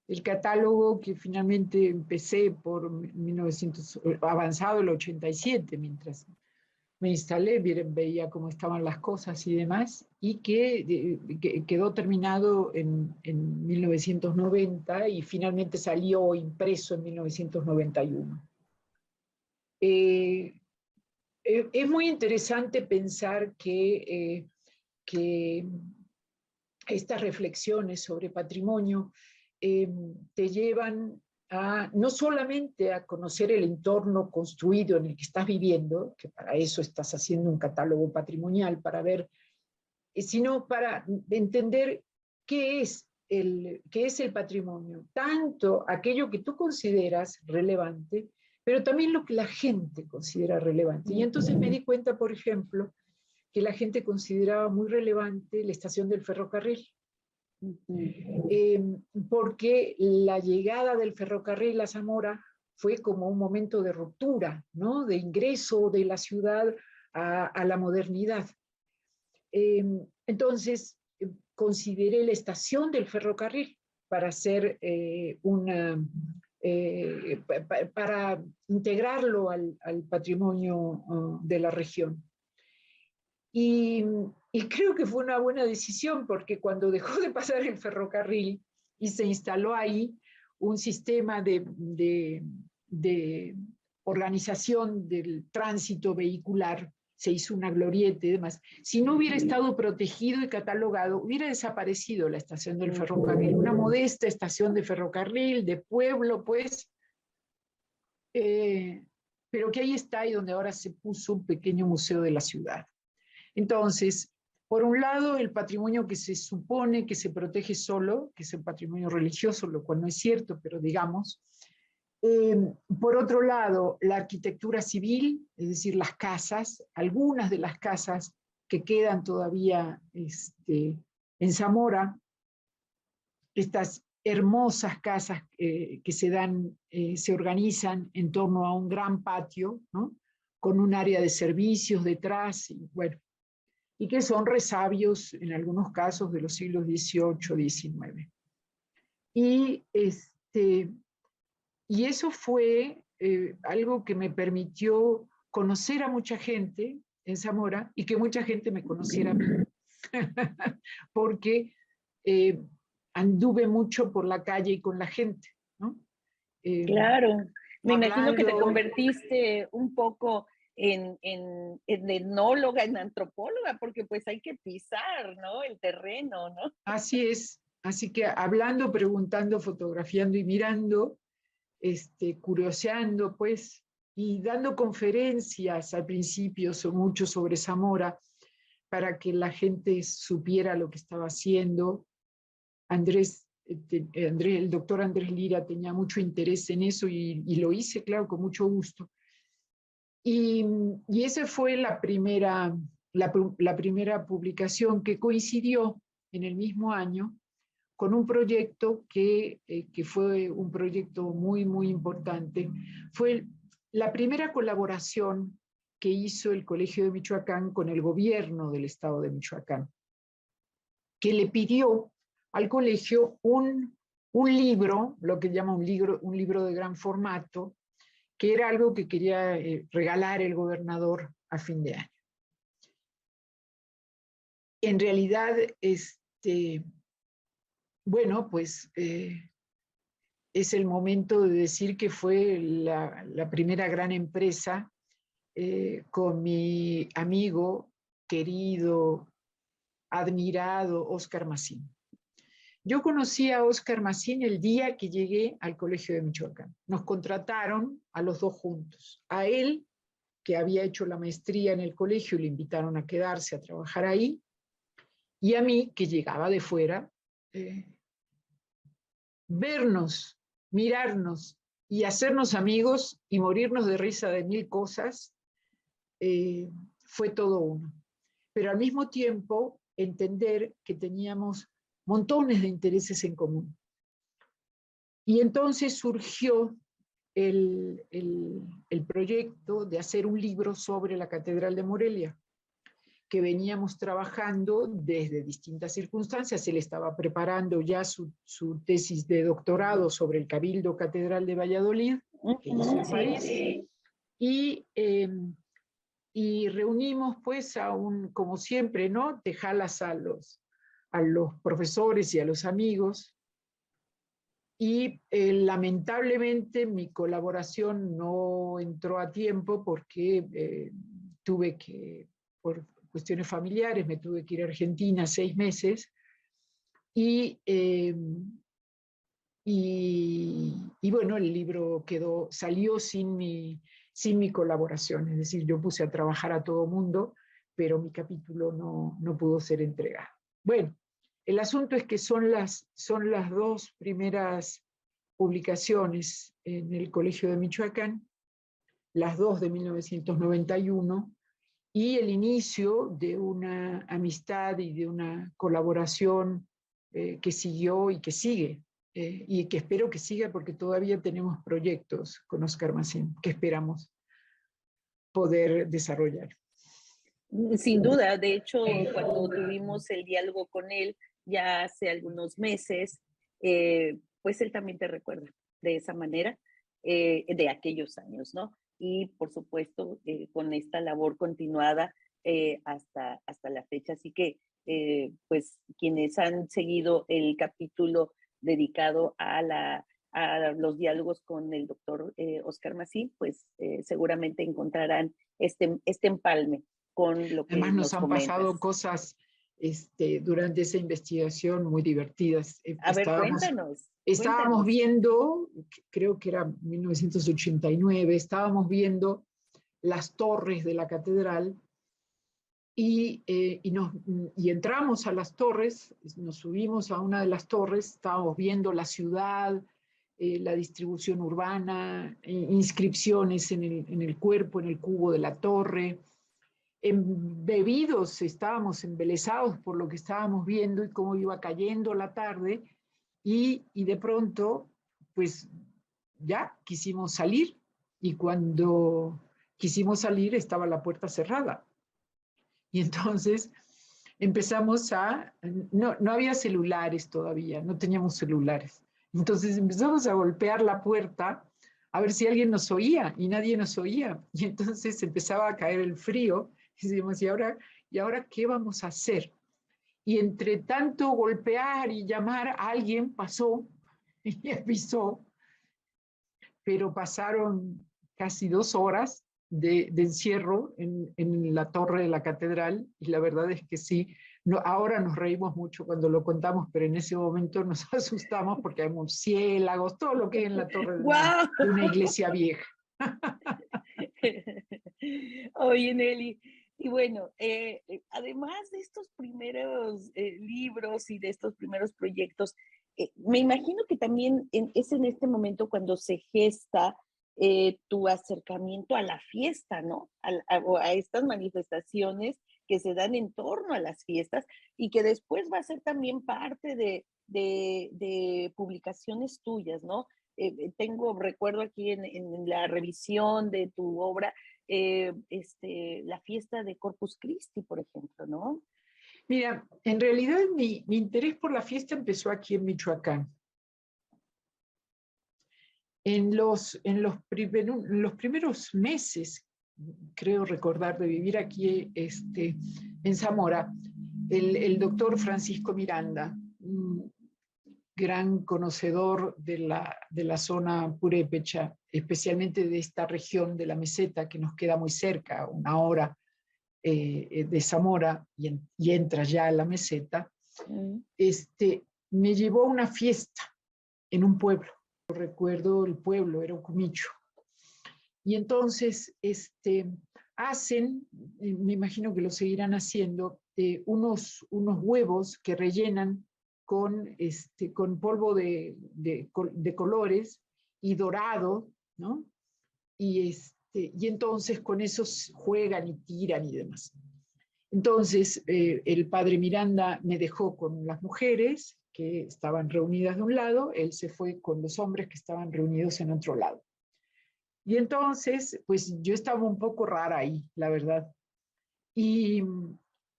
El catálogo que finalmente empecé por 1900, avanzado el 87, mientras me instalé, veía cómo estaban las cosas y demás, y que quedó terminado en 1990 y finalmente salió impreso en 1991. Es muy interesante pensar que estas reflexiones sobre patrimonio te llevan no solamente a conocer el entorno construido en el que estás viviendo, que para eso estás haciendo un catálogo patrimonial, para ver, sino para entender qué es el patrimonio, tanto aquello que tú consideras relevante, pero también lo que la gente considera relevante. Y entonces me di cuenta, por ejemplo, que la gente consideraba muy relevante la estación del ferrocarril. Porque la llegada del ferrocarril a Zamora fue como un momento de ruptura, ¿no? De ingreso de la ciudad a la modernidad. Entonces, consideré la estación del ferrocarril para hacer para integrarlo al patrimonio de la región. Y creo que fue una buena decisión, porque cuando dejó de pasar el ferrocarril y se instaló ahí un sistema de organización del tránsito vehicular, se hizo una glorieta y demás. Si no hubiera estado protegido y catalogado, hubiera desaparecido la estación del ferrocarril, una modesta estación de ferrocarril, de pueblo, pues, pero que ahí está y donde ahora se puso un pequeño museo de la ciudad. Entonces, por un lado, el patrimonio que se supone que se protege solo, que es el patrimonio religioso, lo cual no es cierto, pero digamos. Por otro lado, la arquitectura civil, es decir, las casas, algunas de las casas que quedan todavía en Zamora, estas hermosas casas que se organizan en torno a un gran patio, ¿no? Con un área de servicios detrás, y bueno, y que son resabios, en algunos casos, de los siglos XVIII, XIX. Y eso fue algo que me permitió conocer a mucha gente, en Zamora y que mucha gente me conociera a mí, porque anduve mucho por la calle y con la gente, ¿no? Claro, me imagino que te Hablando. convertiste un poco en etnóloga, en antropóloga, porque pues hay que pisar, ¿no? El terreno, ¿no? Así es, así que hablando, preguntando, fotografiando y mirando, curioseando, pues, y dando conferencias al principio, mucho sobre Zamora, para que la gente supiera lo que estaba haciendo. El doctor Andrés Lira tenía mucho interés en eso y lo hice, claro, con mucho gusto. Y esa fue la primera publicación que coincidió en el mismo año con un proyecto que fue un proyecto muy, muy importante. Fue la primera colaboración que hizo el Colegio de Michoacán con el gobierno del estado de Michoacán, que le pidió al colegio un libro, lo que llama un libro de gran formato, que era algo que quería regalar el gobernador a fin de año. En realidad, bueno, pues es el momento de decir que fue la primera gran empresa con mi amigo, querido, admirado Óscar Macín. Yo conocí a Óscar Macín el día que llegué al Colegio de Michoacán. Nos contrataron a los dos juntos. A él, que había hecho la maestría en el colegio, le invitaron a quedarse a trabajar ahí, y a mí, que llegaba de fuera, vernos, mirarnos y hacernos amigos y morirnos de risa de mil cosas, fue todo uno. Pero al mismo tiempo, entender que teníamos montones de intereses en común. Y entonces surgió el proyecto de hacer un libro sobre la Catedral de Morelia, que veníamos trabajando desde distintas circunstancias. Él estaba preparando ya su tesis de doctorado sobre el Cabildo Catedral de Valladolid, que hizo en París, y reunimos pues como siempre, ¿no? Te jalas a los profesores y a los amigos, y lamentablemente mi colaboración no entró a tiempo porque tuve que, por cuestiones familiares, me tuve que ir a Argentina 6 meses, y bueno, el libro salió sin mi colaboración, es decir, yo puse a trabajar a todo mundo, pero mi capítulo no pudo ser entregado. Bueno, el asunto es que son las 2 primeras publicaciones en el Colegio de Michoacán, las 2 de 1991, y el inicio de una amistad y de una colaboración que siguió y que sigue, y que espero que siga, porque todavía tenemos proyectos con Óscar Macín que esperamos poder desarrollar. Sin duda, de hecho, cuando tuvimos el diálogo con él ya hace algunos meses, pues él también te recuerda de esa manera, de aquellos años, ¿no? Y por supuesto, con esta labor continuada hasta la fecha. Así que, pues, quienes han seguido el capítulo dedicado a los diálogos con el doctor Óscar Macín, pues seguramente encontrarán este empalme con lo que además nos han comentas. pasado cosas durante esa investigación muy divertidas. A ver, cuéntanos. Estábamos viendo, creo que era 1989, estábamos viendo las torres de la catedral y entramos a las torres, nos subimos a una de las torres, estábamos viendo la ciudad, la distribución urbana, inscripciones en el cuerpo, en el cubo de la torre. Embebidos, estábamos embelesados por lo que estábamos viendo y cómo iba cayendo la tarde, y de pronto, pues ya quisimos salir, y cuando quisimos salir estaba la puerta cerrada. Y entonces empezamos no había celulares todavía, no teníamos celulares. Entonces empezamos a golpear la puerta a ver si alguien nos oía, y nadie nos oía. Y entonces empezaba a caer el frío, Decimos, ¿y ahora qué vamos a hacer? Y entre tanto golpear y llamar, alguien pasó y avisó, pero pasaron casi 2 horas de encierro en la torre de la catedral, y la verdad es que sí, no, ahora nos reímos mucho cuando lo contamos, pero en ese momento nos asustamos porque hay murciélagos, todo lo que hay en la torre ¡Guau! de una iglesia vieja. Oye, Nelly, y bueno, además de estos primeros libros y de estos primeros proyectos, me imagino que también es en este momento cuando se gesta tu acercamiento a la fiesta, ¿no? A estas manifestaciones que se dan en torno a las fiestas y que después va a ser también parte de publicaciones tuyas, ¿no? Recuerdo aquí en la revisión de tu obra, la fiesta de Corpus Christi, por ejemplo, ¿no? Mira, en realidad mi interés por la fiesta empezó aquí en Michoacán. En los primeros meses, creo recordar, de vivir aquí en Zamora, el doctor Francisco Miranda, un gran conocedor de la zona purépecha, especialmente de esta región de la meseta que nos queda muy cerca, 1 hora de Zamora, y entra ya a la meseta, me llevó a una fiesta en un pueblo. Recuerdo el pueblo, era Ocumicho. Y entonces hacen, me imagino que lo seguirán haciendo, unos huevos que rellenan con polvo de colores y dorado, ¿no? Y entonces con esos juegan y tiran y demás. Entonces el padre Miranda me dejó con las mujeres que estaban reunidas de un lado, él se fue con los hombres que estaban reunidos en otro lado. Y entonces, pues yo estaba un poco rara ahí, la verdad. Y,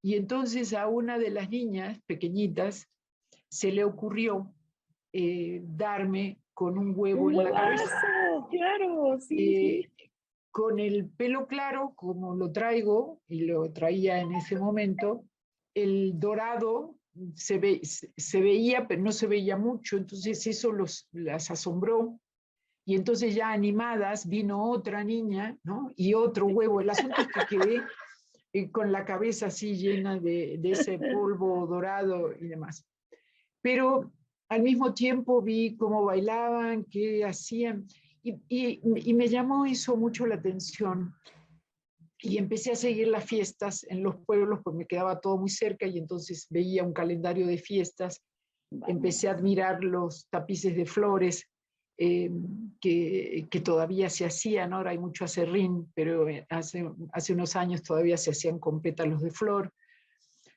y entonces a una de las niñas pequeñitas se le ocurrió darme con un huevo ¡Un en la cabeza. huevazo! Claro, sí, sí. Con el pelo claro, como lo traigo, y lo traía en ese momento, el dorado se veía, pero no se veía mucho, entonces eso las asombró. Y entonces ya animadas vino otra niña, ¿no? Y otro huevo. El asunto es que quedé con la cabeza así llena de ese polvo dorado y demás. Pero al mismo tiempo vi cómo bailaban, qué hacían, y me llamó eso mucho la atención. Y empecé a seguir las fiestas en los pueblos, pues me quedaba todo muy cerca, y entonces veía un calendario de fiestas. Empecé a admirar los tapices de flores que todavía se hacían. Ahora hay mucho acerrín, pero hace unos años todavía se hacían con pétalos de flor.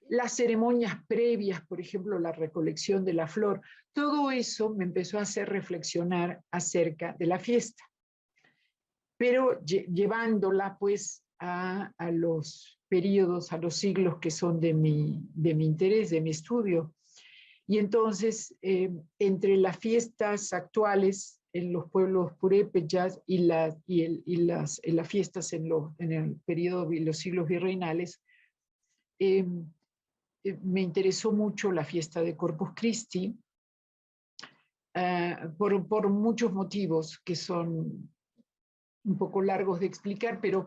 Las ceremonias previas, por ejemplo, la recolección de la flor, todo eso me empezó a hacer reflexionar acerca de la fiesta, pero llevándola pues a los periodos, a los siglos que son de mi interés, de mi estudio. Y entonces, entre las fiestas actuales en los pueblos purépechas y las fiestas en el periodo de los siglos virreinales, me interesó mucho la fiesta de Corpus Christi, por muchos motivos que son un poco largos de explicar, pero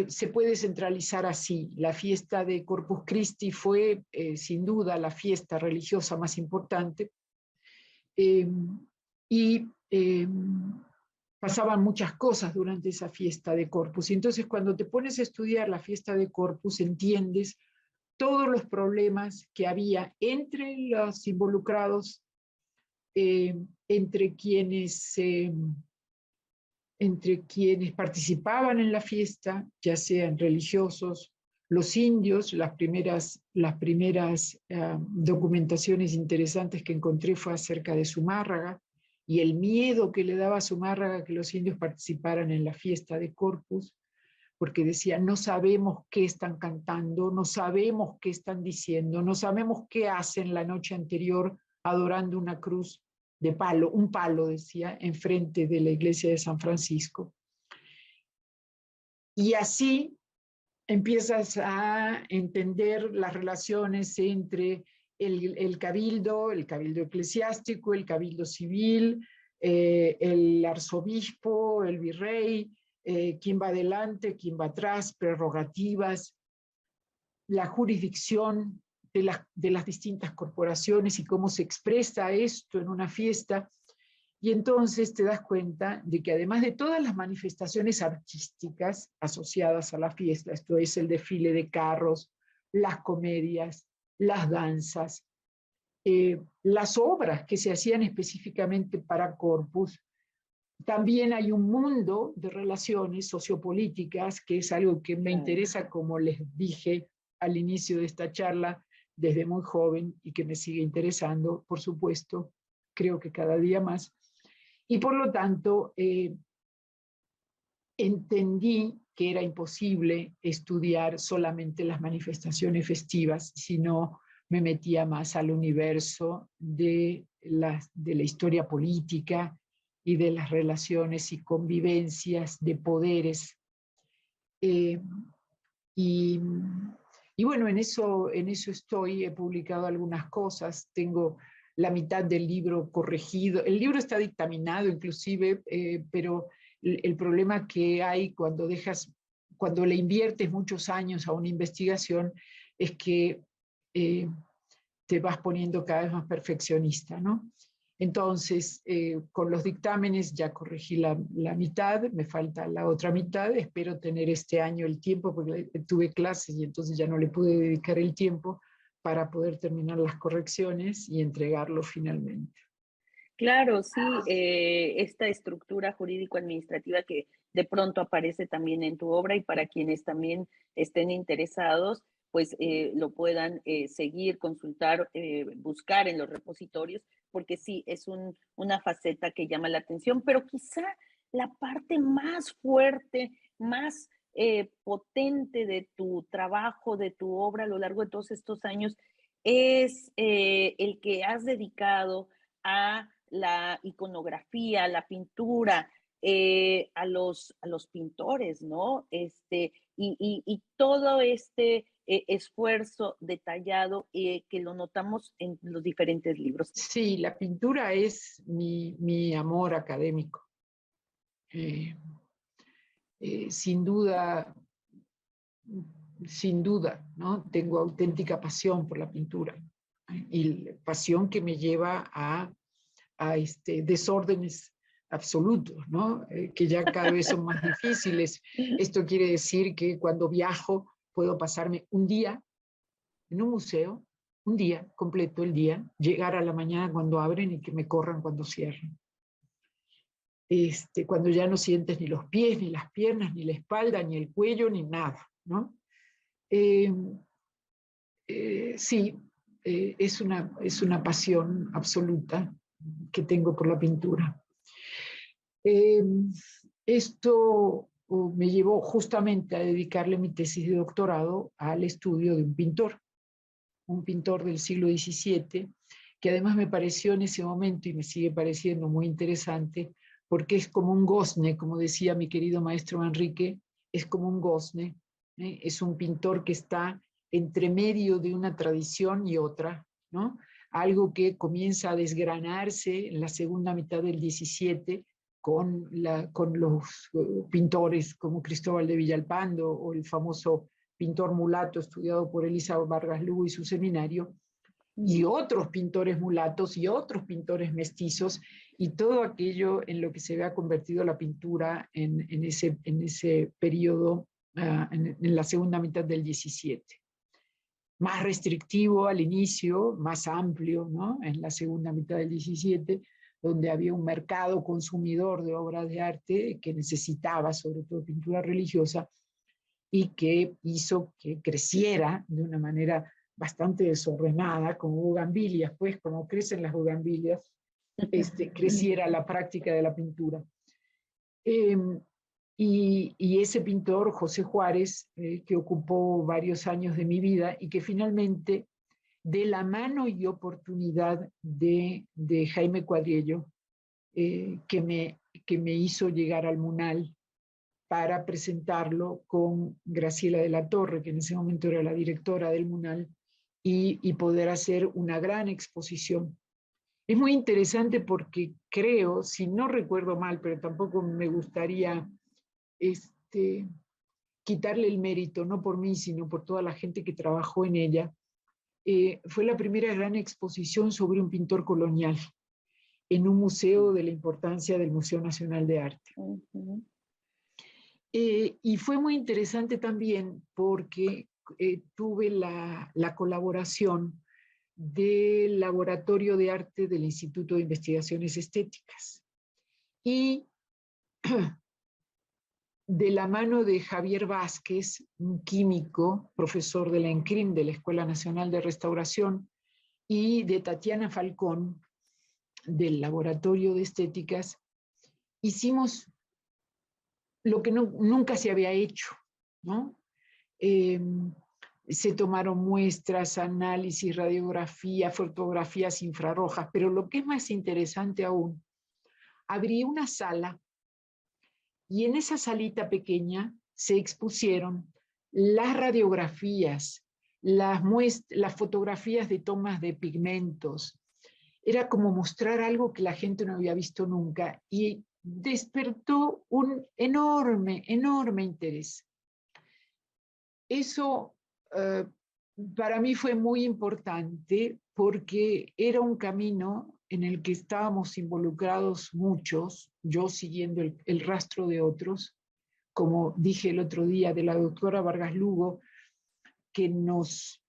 se puede centralizar así. La fiesta de Corpus Christi fue sin duda la fiesta religiosa más importante, y pasaban muchas cosas durante esa fiesta de Corpus. Y entonces cuando te pones a estudiar la fiesta de Corpus, entiendes todos los problemas que había entre los involucrados, entre quienes participaban en la fiesta, ya sean religiosos, los indios. Las primeras documentaciones interesantes que encontré fue acerca de Zumárraga y el miedo que le daba a Zumárraga que los indios participaran en la fiesta de Corpus, porque decían, no sabemos qué están cantando, no sabemos qué están diciendo, no sabemos qué hacen la noche anterior adorando una cruz de palo, un palo, decía, enfrente de la iglesia de San Francisco. Y así empiezas a entender las relaciones entre el cabildo eclesiástico, el cabildo civil, el arzobispo, el virrey, quién va adelante, quién va atrás, prerrogativas, la jurisdicción de las distintas corporaciones y cómo se expresa esto en una fiesta. Y entonces te das cuenta de que además de todas las manifestaciones artísticas asociadas a la fiesta, esto es el desfile de carros, las comedias, las danzas, las obras que se hacían específicamente para Corpus, también hay un mundo de relaciones sociopolíticas, que es algo que me interesa, como les dije al inicio de esta charla, desde muy joven y que me sigue interesando, por supuesto, creo que cada día más. Y por lo tanto, entendí que era imposible estudiar solamente las manifestaciones festivas, sino me metía más al universo de la historia política y de las relaciones y convivencias de poderes. Y bueno, en eso estoy, he publicado algunas cosas, tengo la mitad del libro corregido, el libro está dictaminado inclusive, pero el problema que hay cuando le inviertes muchos años a una investigación es que te vas poniendo cada vez más perfeccionista, ¿no? Entonces, con los dictámenes ya corregí la mitad, me falta la otra mitad, espero tener este año el tiempo, porque tuve clases y entonces ya no le pude dedicar el tiempo para poder terminar las correcciones y entregarlo finalmente. Claro, sí, esta estructura jurídico-administrativa que de pronto aparece también en tu obra, y para quienes también estén interesados, pues lo puedan seguir, consultar, buscar en los repositorios, porque sí, es una faceta que llama la atención, pero quizá la parte más fuerte, más potente de tu trabajo, de tu obra a lo largo de todos estos años, es el que has dedicado a la iconografía, la pintura, a los pintores, ¿no? Y todo este esfuerzo detallado que lo notamos en los diferentes libros. Sí, la pintura es mi amor académico. Sin duda, ¿no? Tengo auténtica pasión por la pintura, y pasión que me lleva a desórdenes absolutos, ¿no? Que ya cada vez son más difíciles. Esto quiere decir que cuando viajo puedo pasarme un día en un museo, un día completo, el día, llegar a la mañana cuando abren y que me corran cuando cierran. Cuando ya no sientes ni los pies, ni las piernas, ni la espalda, ni el cuello, ni nada, ¿no? Sí, es una pasión absoluta que tengo por la pintura. Esto me llevó justamente a dedicarle mi tesis de doctorado al estudio de un pintor del siglo XVII, que además me pareció en ese momento, y me sigue pareciendo muy interesante, porque es como un gozne, como decía mi querido maestro Enrique, es como un gozne, es un pintor que está entre medio de una tradición y otra, ¿no? Algo que comienza a desgranarse en la segunda mitad del XVII con los pintores como Cristóbal de Villalpando o el famoso pintor mulato estudiado por Elisa Vargas Lugo y su seminario, y otros pintores mulatos y otros pintores mestizos, y todo aquello en lo que se ha convertido la pintura en ese periodo, en la segunda mitad del XVII. Más restrictivo al inicio, más amplio, ¿no? En la segunda mitad del XVII, donde había un mercado consumidor de obras de arte que necesitaba sobre todo pintura religiosa, y que hizo que creciera de una manera bastante desordenada, como bugambilias, pues como crecen las bugambilias, creciera la práctica de la pintura. Y ese pintor, José Juárez, que ocupó varios años de mi vida y que finalmente, de la mano y oportunidad de Jaime Cuadriello, que me hizo llegar al MUNAL, para presentarlo con Graciela de la Torre, que en ese momento era la directora del MUNAL, y poder hacer una gran exposición. Es muy interesante porque creo, si no recuerdo mal, pero tampoco me gustaría quitarle el mérito, no por mí, sino por toda la gente que trabajó en ella, fue la primera gran exposición sobre un pintor colonial en un museo de la importancia del Museo Nacional de Arte. Ujú. Y fue muy interesante también porque tuve la colaboración del Laboratorio de Arte del Instituto de Investigaciones Estéticas. Y de la mano de Javier Vázquez, un químico, profesor de la ENCRIM, de la Escuela Nacional de Restauración, y de Tatiana Falcón, del Laboratorio de Estéticas, hicimos lo que nunca se había hecho, ¿no? Se tomaron muestras, análisis, radiografía, fotografías infrarrojas, pero lo que es más interesante aún, abrí una sala y en esa salita pequeña se expusieron las radiografías, las fotografías de tomas de pigmentos. Era como mostrar algo que la gente no había visto nunca y despertó un enorme, enorme interés. Eso para mí fue muy importante porque era un camino en el que estábamos involucrados muchos, yo siguiendo el rastro de otros, como dije el otro día de la doctora Vargas Lugo, que nos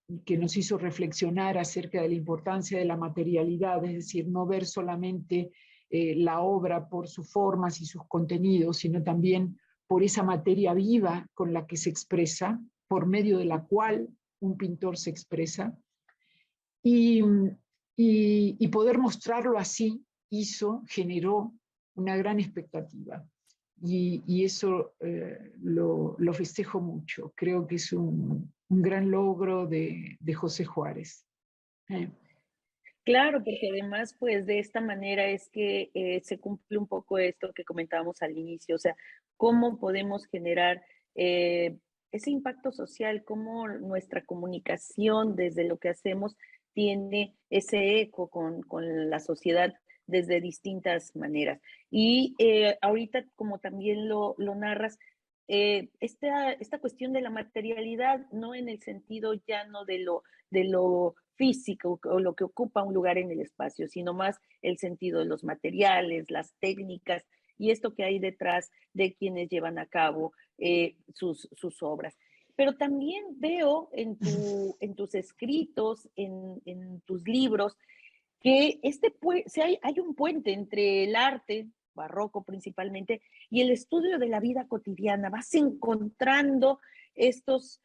hizo reflexionar acerca de la importancia de la materialidad, es decir, no ver solamente la obra por sus formas y sus contenidos, sino también por esa materia viva con la que se expresa, por medio de la cual un pintor se expresa, y poder mostrarlo así generó una gran expectativa. Y eso lo festejo mucho. Creo que es un gran logro de José Juárez. Claro, porque además, pues de esta manera es que se cumple un poco esto que comentábamos al inicio, o sea, cómo podemos generar ese impacto social, cómo nuestra comunicación desde lo que hacemos tiene ese eco con la sociedad desde distintas maneras. Y ahorita, como también lo narras, esta cuestión de la materialidad, no en el sentido llano de lo físico o lo que ocupa un lugar en el espacio, sino más el sentido de los materiales, las técnicas y esto que hay detrás de quienes llevan a cabo sus obras. Pero también veo en tus escritos, en tus libros, que hay un puente entre el arte, barroco principalmente, y el estudio de la vida cotidiana. Vas encontrando estos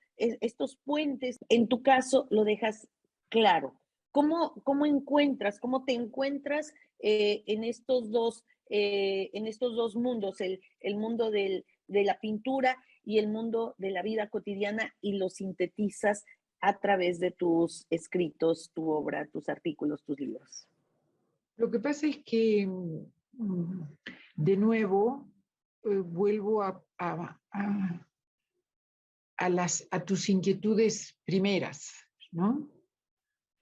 puentes. En tu caso, lo dejas claro. Cómo te encuentras en estos dos mundos, el mundo de la pintura y el mundo de la vida cotidiana, y lo sintetizas a través de tus escritos, tu obra, tus artículos, tus libros? Lo que pasa es que, de nuevo, vuelvo a tus inquietudes primeras, ¿no?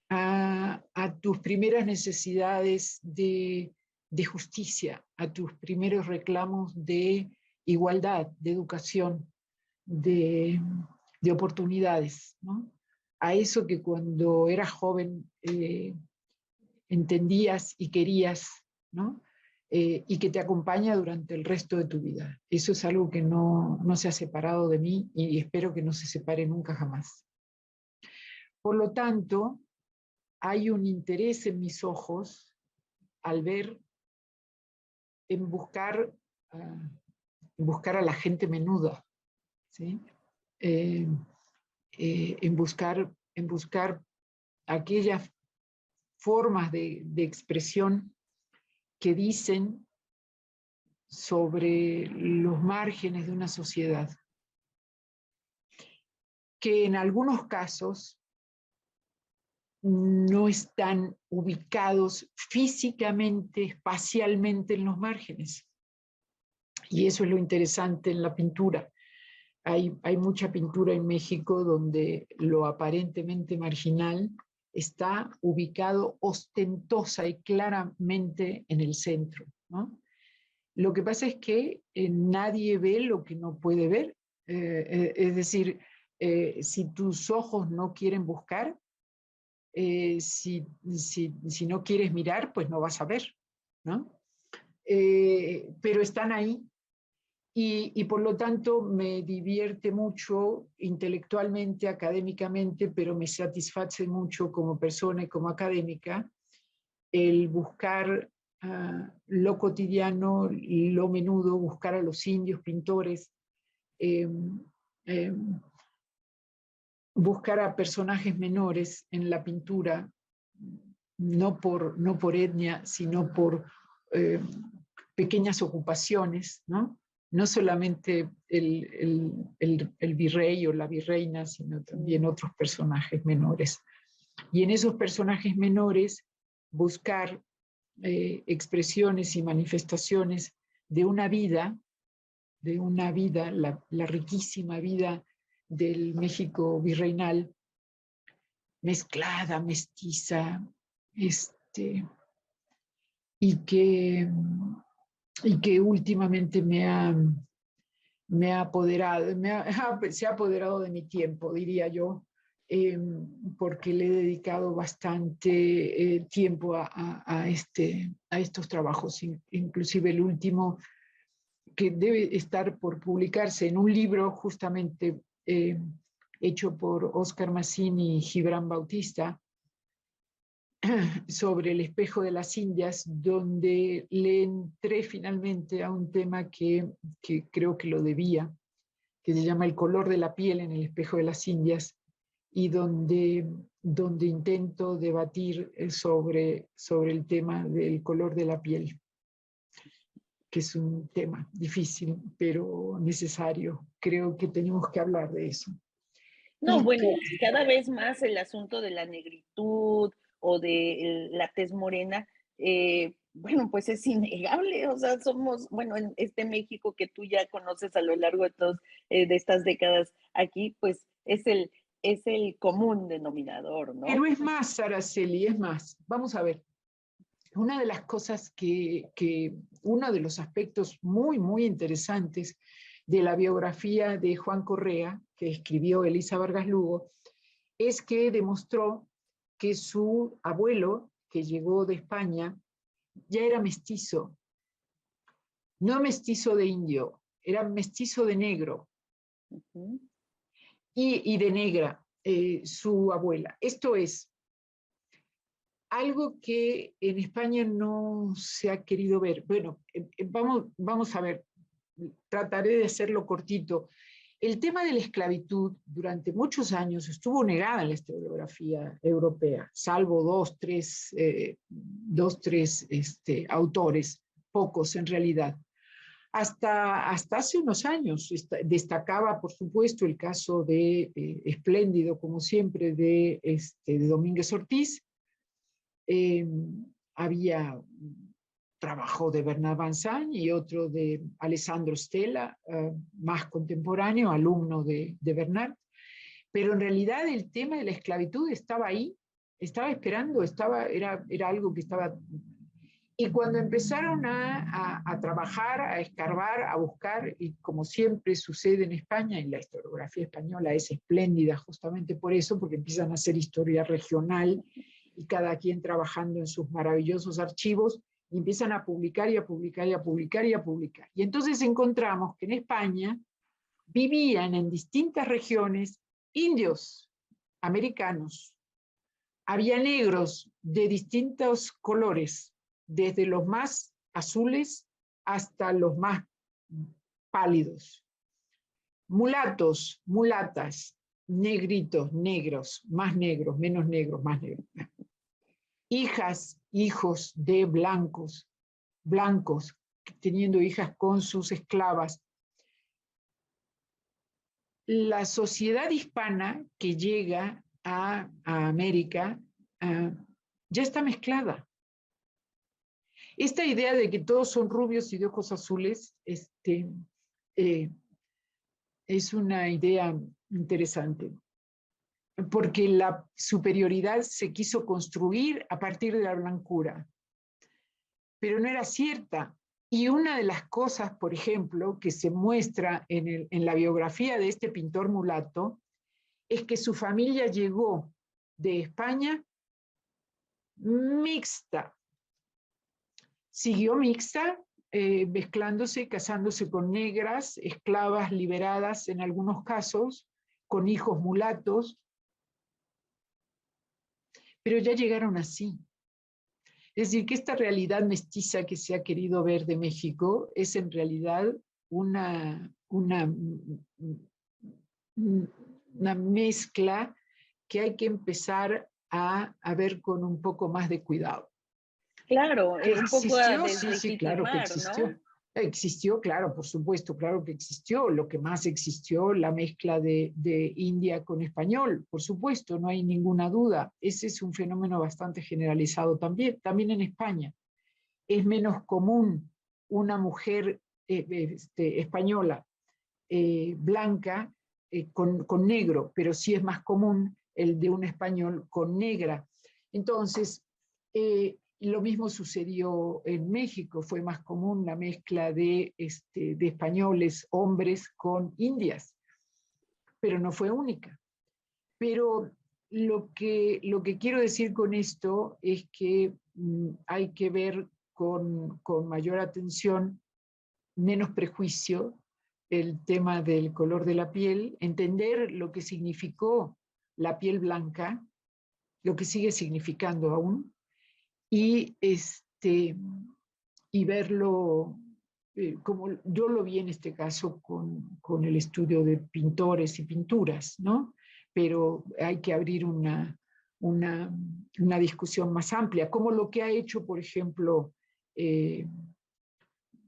A tus primeras necesidades de justicia, a tus primeros reclamos de igualdad, de educación, de oportunidades, ¿no? A eso que cuando eras joven entendías y querías, ¿no? Y que te acompaña durante el resto de tu vida. Eso es algo que no se ha separado de mí y espero que no se separe nunca jamás. Por lo tanto, hay un interés en mis ojos al ver, en buscar a la gente menuda, ¿sí? En buscar aquellas formas de expresión que dicen sobre los márgenes de una sociedad, que en algunos casos no están ubicados físicamente, espacialmente en los márgenes. Y eso es lo interesante en la pintura. Hay mucha pintura en México donde lo aparentemente marginal está ubicado ostentosa y claramente en el centro, ¿no? Lo que pasa es que nadie ve lo que no puede ver. Es decir, si tus ojos no quieren buscar, si no quieres mirar, pues no vas a ver, ¿no? Pero están ahí y por lo tanto me divierte mucho intelectualmente, académicamente, pero me satisface mucho como persona y como académica el buscar lo cotidiano, lo menudo, buscar a los indios pintores, eh, eh, buscar a personajes menores en la pintura, no por etnia, sino por eh, pequeñas ocupaciones, ¿no? No solamente el virrey o la virreina, sino también otros personajes menores. Y en esos personajes menores buscar expresiones y manifestaciones de una vida, la riquísima vida del México virreinal, mezclada, mestiza, y que últimamente me ha apoderado, se ha apoderado de mi tiempo, diría yo, porque le he dedicado bastante tiempo a estos trabajos, inclusive el último que debe estar por publicarse en un libro justamente hecho por Oscar Massini y Gibran Bautista, sobre el espejo de las Indias, donde le entré finalmente a un tema que creo que lo debía, que se llama El color de la piel en el espejo de las Indias, y donde intento debatir sobre el tema del color de la piel, que es un tema difícil, pero necesario. Creo que tenemos que hablar de eso. No, bueno, cada vez más el asunto de la negritud o de la tez morena, bueno, pues es innegable, o sea, somos, bueno, en este México que tú ya conoces a lo largo de de estas décadas aquí, pues es el común denominador, ¿no? Pero es más, Araceli, es más. Vamos a ver. Una de las cosas uno de los aspectos muy, muy interesantes de la biografía de Juan Correa, que escribió Elisa Vargas Lugo, es que demostró que su abuelo, que llegó de España, ya era mestizo, no mestizo de indio, era mestizo de negro y de negra, su abuela. Esto es algo que en España no se ha querido ver. Bueno, vamos a ver, trataré de hacerlo cortito. El tema de la esclavitud durante muchos años estuvo negada en la historiografía europea, salvo dos, tres autores, pocos en realidad. Hasta hace unos años destacaba, por supuesto, el caso de espléndido, como siempre, de Domínguez Ortiz. Había trabajo de Bernard Banzan y otro de Alessandro Stella, más contemporáneo, alumno de Bernard. Pero en realidad el tema de la esclavitud estaba ahí, estaba esperando, era algo que estaba... Y cuando empezaron a trabajar, a escarbar, a buscar, y como siempre sucede en España, y la historiografía española es espléndida justamente por eso, porque empiezan a hacer historia regional, y cada quien trabajando en sus maravillosos archivos, y empiezan a publicar y a publicar y a publicar y a publicar. Y entonces encontramos que en España vivían en distintas regiones indios americanos, había negros de distintos colores, desde los más azules hasta los más pálidos, mulatos, mulatas, negritos, negros, más negros, menos negros, más negros, hijas, hijos de blancos, blancos, teniendo hijas con sus esclavas. La sociedad hispana que llega a América ya está mezclada. Esta idea de que todos son rubios y de ojos azules es una idea interesante, porque la superioridad se quiso construir a partir de la blancura, pero no era cierta. Y una de las cosas, por ejemplo, que se muestra en la biografía de este pintor mulato, es que su familia llegó de España mixta. Siguió mixta, mezclándose, casándose con negras, esclavas liberadas en algunos casos, con hijos mulatos, pero ya llegaron así. Es decir, que esta realidad mestiza que se ha querido ver de México es en realidad una mezcla que hay que empezar a ver con un poco más de cuidado. Claro, ¿Que un poco a existió? Sí, claro que deslegitimar, existió. ¿no? Existió, claro, por supuesto, claro que existió. Lo que más existió, la mezcla de India con español, por supuesto, no hay ninguna duda. Ese es un fenómeno bastante generalizado también en España. Es menos común una mujer española blanca con negro, pero sí es más común el de un español con negra. Entonces, lo mismo sucedió en México, fue más común la mezcla de españoles, hombres con indias, pero no fue única. Pero lo que quiero decir con esto es que hay que ver con mayor atención, menos prejuicio, el tema del color de la piel, entender lo que significó la piel blanca, lo que sigue significando aún, y, y verlo como yo lo vi en este caso con el estudio de pintores y pinturas, ¿no? Pero hay que abrir una discusión más amplia, como lo que ha hecho, por ejemplo,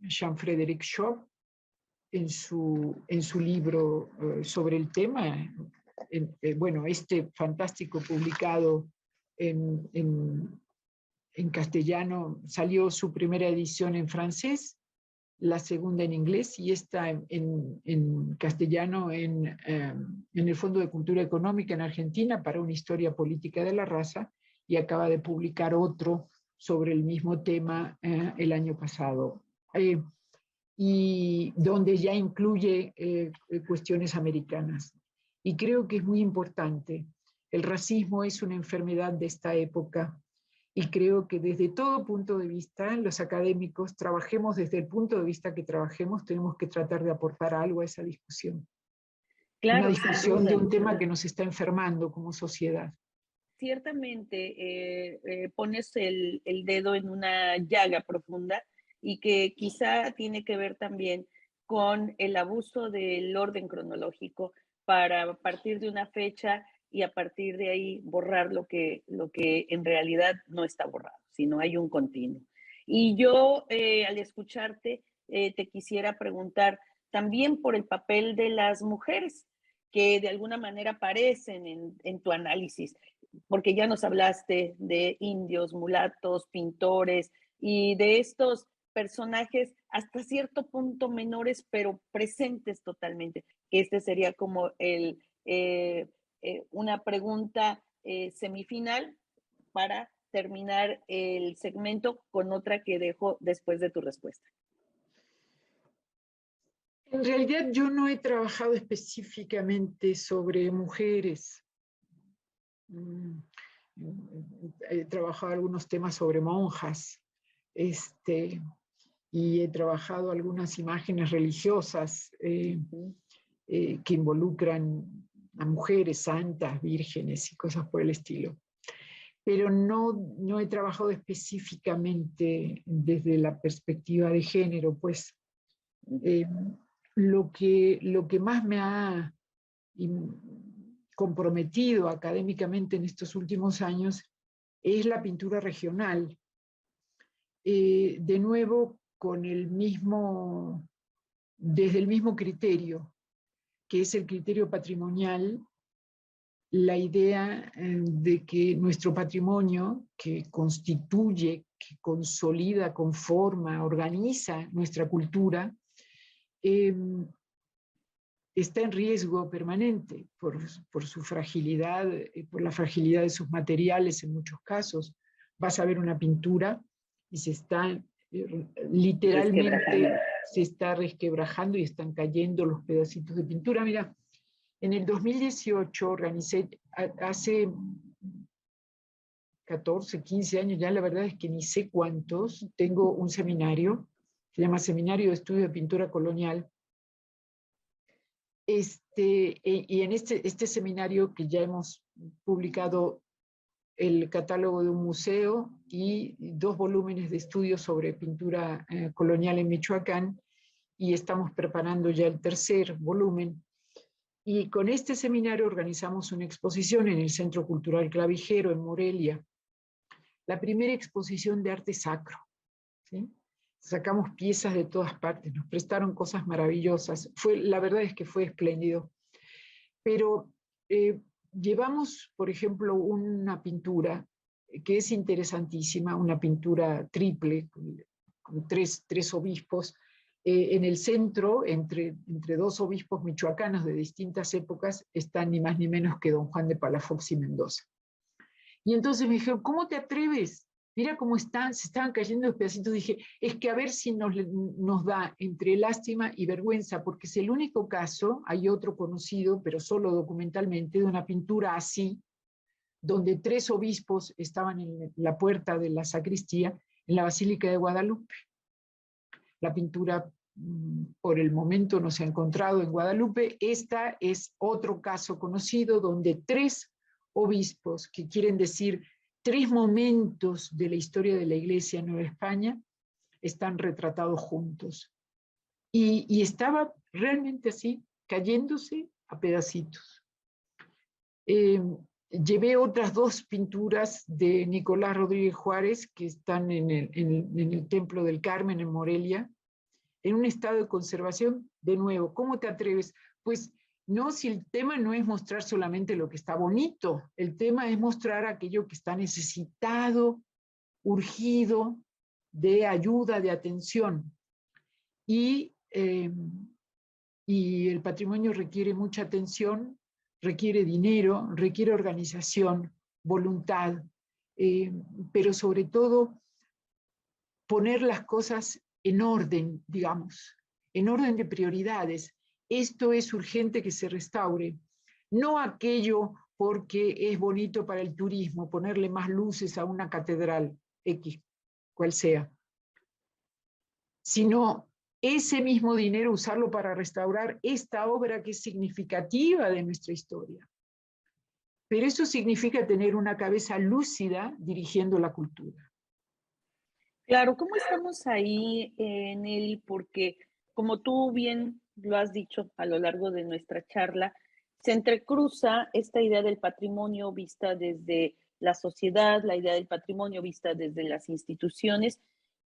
Jean-Frédéric Shaw en su libro sobre el tema, bueno, fantástico publicado en castellano, salió su primera edición en francés, la segunda en inglés y esta en castellano en el Fondo de Cultura Económica en Argentina para una historia política de la raza, y acaba de publicar otro sobre el mismo tema el año pasado. Y donde ya incluye cuestiones americanas. Y creo que es muy importante. El racismo es una enfermedad de esta época y creo que desde todo punto de vista, los académicos, trabajemos desde el punto de vista que trabajemos, tenemos que tratar de aportar algo a esa discusión. Una Claro, sin discusión de duda. un tema que nos está enfermando como sociedad. Ciertamente pones el dedo en una llaga profunda y que quizá tiene que ver también con el abuso del orden cronológico para partir de una fecha y a partir de ahí borrar lo que en realidad no está borrado, sino hay un continuo. Y yo al escucharte te quisiera preguntar también por el papel de las mujeres que de alguna manera aparecen en tu análisis, porque ya nos hablaste de indios, mulatos, pintores y de estos personajes hasta cierto punto menores, pero presentes totalmente. Este sería como una pregunta semifinal para terminar el segmento con otra que dejo después de tu respuesta. En realidad yo no he trabajado específicamente sobre mujeres. He trabajado algunos temas sobre monjas, y he trabajado algunas imágenes religiosas que involucran a mujeres santas, vírgenes y cosas por el estilo. Pero no he trabajado específicamente desde la perspectiva de género, pues lo que más me ha comprometido académicamente en estos últimos años es la pintura regional. De nuevo, desde el mismo criterio, que es el criterio patrimonial, la idea de que nuestro patrimonio, que constituye, que consolida, conforma, organiza nuestra cultura, está en riesgo permanente por su fragilidad, por la fragilidad de sus materiales en muchos casos. Vas a ver una pintura y se está literalmente se está resquebrajando y están cayendo los pedacitos de pintura. Mira, en el 2018 organicé, hace 14, 15 años, ya la verdad es que ni sé cuántos, tengo un seminario, se llama Seminario de Estudio de Pintura Colonial. Y en este seminario, que ya hemos publicado el catálogo de un museo y 2 volúmenes de estudios sobre pintura colonial en Michoacán, y estamos preparando ya el 3er volumen. Y con este seminario organizamos una exposición en el Centro Cultural Clavijero, en Morelia, la primera exposición de arte sacro, ¿sí? Sacamos piezas de todas partes, nos prestaron cosas maravillosas. La verdad es que fue espléndido. Pero llevamos, por ejemplo, una pintura que es interesantísima, una pintura triple, con tres obispos. En el centro, entre 2 obispos michoacanos de distintas épocas, están ni más ni menos que don Juan de Palafox y Mendoza. Y entonces me dijeron, ¿cómo te atreves? Mira cómo se estaban cayendo los pedacitos. Dije, es que a ver si nos da entre lástima y vergüenza, porque es el único caso, hay otro conocido, pero solo documentalmente, de una pintura así, donde 3 obispos estaban en la puerta de la sacristía, en la Basílica de Guadalupe. La pintura, por el momento, no se ha encontrado en Guadalupe. Esta es otro caso conocido, donde 3 obispos, que quieren decir 3 momentos de la historia de la Iglesia en Nueva España, están retratados juntos. Y estaba realmente así, cayéndose a pedacitos. Llevé otras 2 pinturas de Nicolás Rodríguez Juárez, que están en el Templo del Carmen, en Morelia, en un estado de conservación. De nuevo, ¿cómo te atreves? Pues no, si el tema no es mostrar solamente lo que está bonito, el tema es mostrar aquello que está necesitado, urgido, de ayuda, de atención. Y el patrimonio requiere mucha atención, requiere dinero, requiere organización, voluntad, pero sobre todo poner las cosas en orden, digamos, en orden de prioridades. Esto es urgente que se restaure, no aquello porque es bonito para el turismo, ponerle más luces a una catedral X, cual sea, sino ese mismo dinero usarlo para restaurar esta obra que es significativa de nuestra historia. Pero eso significa tener una cabeza lúcida dirigiendo la cultura. Claro, ¿cómo estamos ahí, Nelly? Porque como tú bien lo has dicho a lo largo de nuestra charla, se entrecruza esta idea del patrimonio vista desde la sociedad, la idea del patrimonio vista desde las instituciones,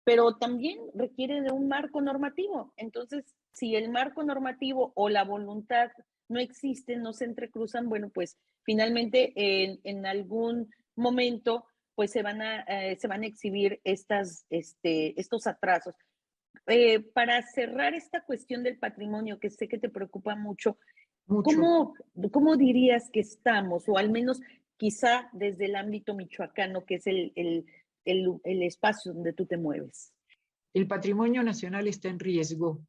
pero también requiere de un marco normativo. Entonces, si el marco normativo o la voluntad no existen, no se entrecruzan, bueno, pues finalmente en algún momento pues se van a exhibir estos atrasos. Para cerrar esta cuestión del patrimonio, que sé que te preocupa mucho, Mucho. ¿cómo dirías que estamos? O al menos quizá desde el ámbito michoacano, que es el espacio donde tú te mueves. El patrimonio nacional está en riesgo.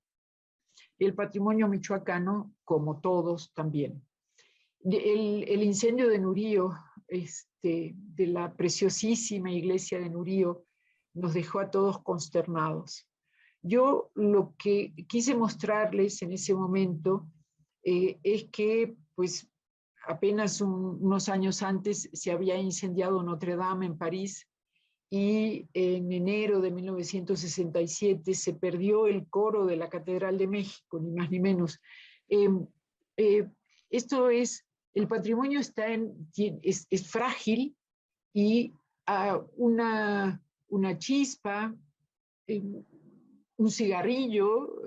El patrimonio michoacano, como todos, también. El incendio de Nurío, de la preciosísima iglesia de Nurío, nos dejó a todos consternados. Yo lo que quise mostrarles en ese momento es que, pues, apenas unos años antes se había incendiado Notre Dame en París, y en enero de 1967 se perdió el coro de la Catedral de México, ni más ni menos. Esto es, el patrimonio es frágil, y una chispa, un cigarrillo,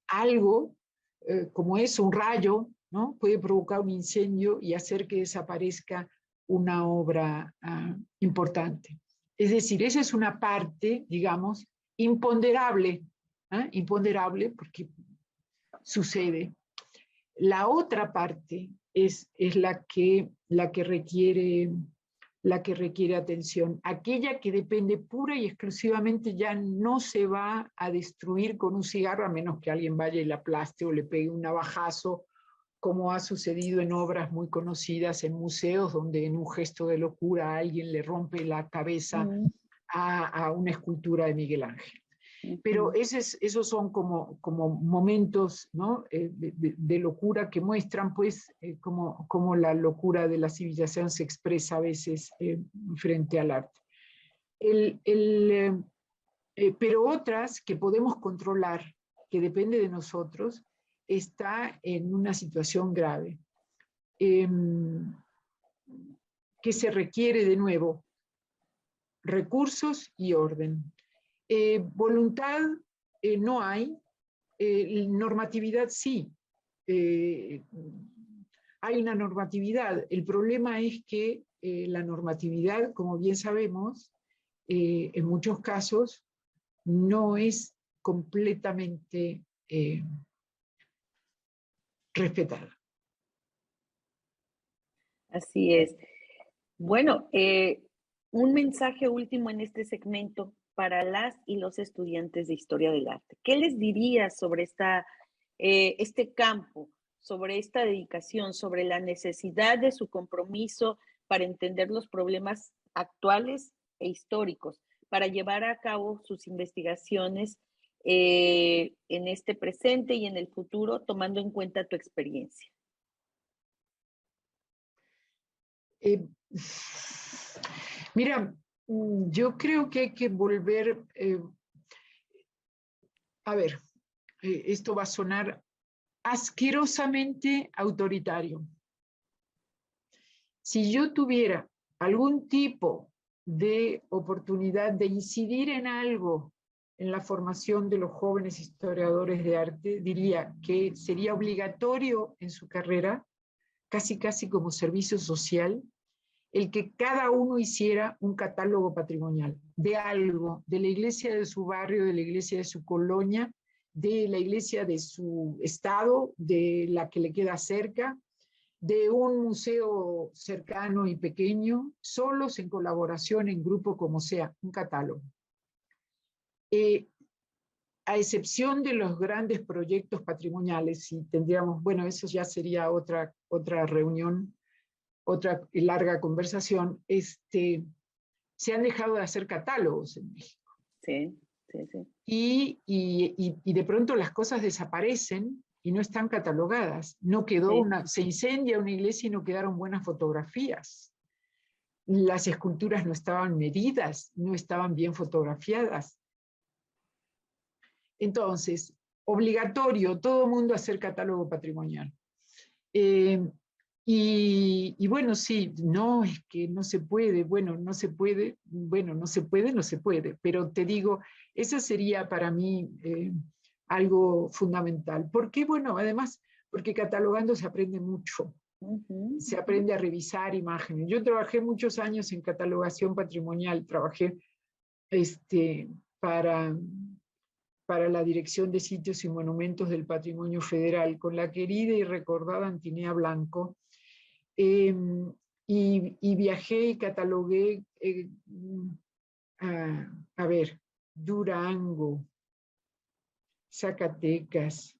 algo como eso, un rayo, ¿no? Puede provocar un incendio y hacer que desaparezca una obra importante. Es decir, esa es una parte, digamos, imponderable, imponderable porque sucede. La otra parte es la que requiere atención, aquella que depende pura y exclusivamente, ya no se va a destruir con un cigarro, a menos que alguien vaya y la aplaste o le pegue un navajazo, como ha sucedido en obras muy conocidas en museos, donde en un gesto de locura alguien le rompe la cabeza a una escultura de Miguel Ángel. Pero esos son como momentos, ¿no? de locura que muestran pues cómo la locura de la civilización se expresa a veces frente al arte. Pero otras que podemos controlar, que depende de nosotros, está en una situación grave, que se requiere de nuevo recursos y orden. Voluntad no hay, normatividad sí. Hay una normatividad. El problema es que la normatividad, como bien sabemos, en muchos casos no es completamente respetada. Así es. Bueno, un mensaje último en este segmento para las y los estudiantes de Historia del Arte. ¿Qué les dirías sobre este campo, sobre esta dedicación, sobre la necesidad de su compromiso para entender los problemas actuales e históricos, para llevar a cabo sus investigaciones en este presente y en el futuro, tomando en cuenta tu experiencia? Mira, yo creo que hay que volver, a ver, esto va a sonar asquerosamente autoritario. Si yo tuviera algún tipo de oportunidad de incidir en algo en la formación de los jóvenes historiadores de arte, diría que sería obligatorio en su carrera, casi como servicio social, el que cada uno hiciera un catálogo patrimonial de algo, de la iglesia de su barrio, de la iglesia de su colonia, de la iglesia de su estado, de la que le queda cerca, de un museo cercano y pequeño, solos, en colaboración, en grupo, como sea, un catálogo. A excepción de los grandes proyectos patrimoniales, y tendríamos, bueno, eso ya sería otra reunión, otra larga conversación, se han dejado de hacer catálogos en México. Sí, sí, sí. Y de pronto las cosas desaparecen y no están catalogadas. No quedó se incendia una iglesia y no quedaron buenas fotografías. Las esculturas no estaban medidas, no estaban bien fotografiadas. Entonces, obligatorio, todo mundo hacer catálogo patrimonial. Y bueno, sí, no, es que no se puede, bueno, no se puede, no se puede, pero te digo, eso sería para mí algo fundamental. ¿Por qué? Bueno, además, porque catalogando se aprende mucho, se aprende a revisar imágenes. Yo trabajé muchos años en catalogación patrimonial, trabajé para la Dirección de Sitios y Monumentos del Patrimonio Federal, con la querida y recordada Antinea Blanco, y viajé y catalogué, a ver, Durango, Zacatecas,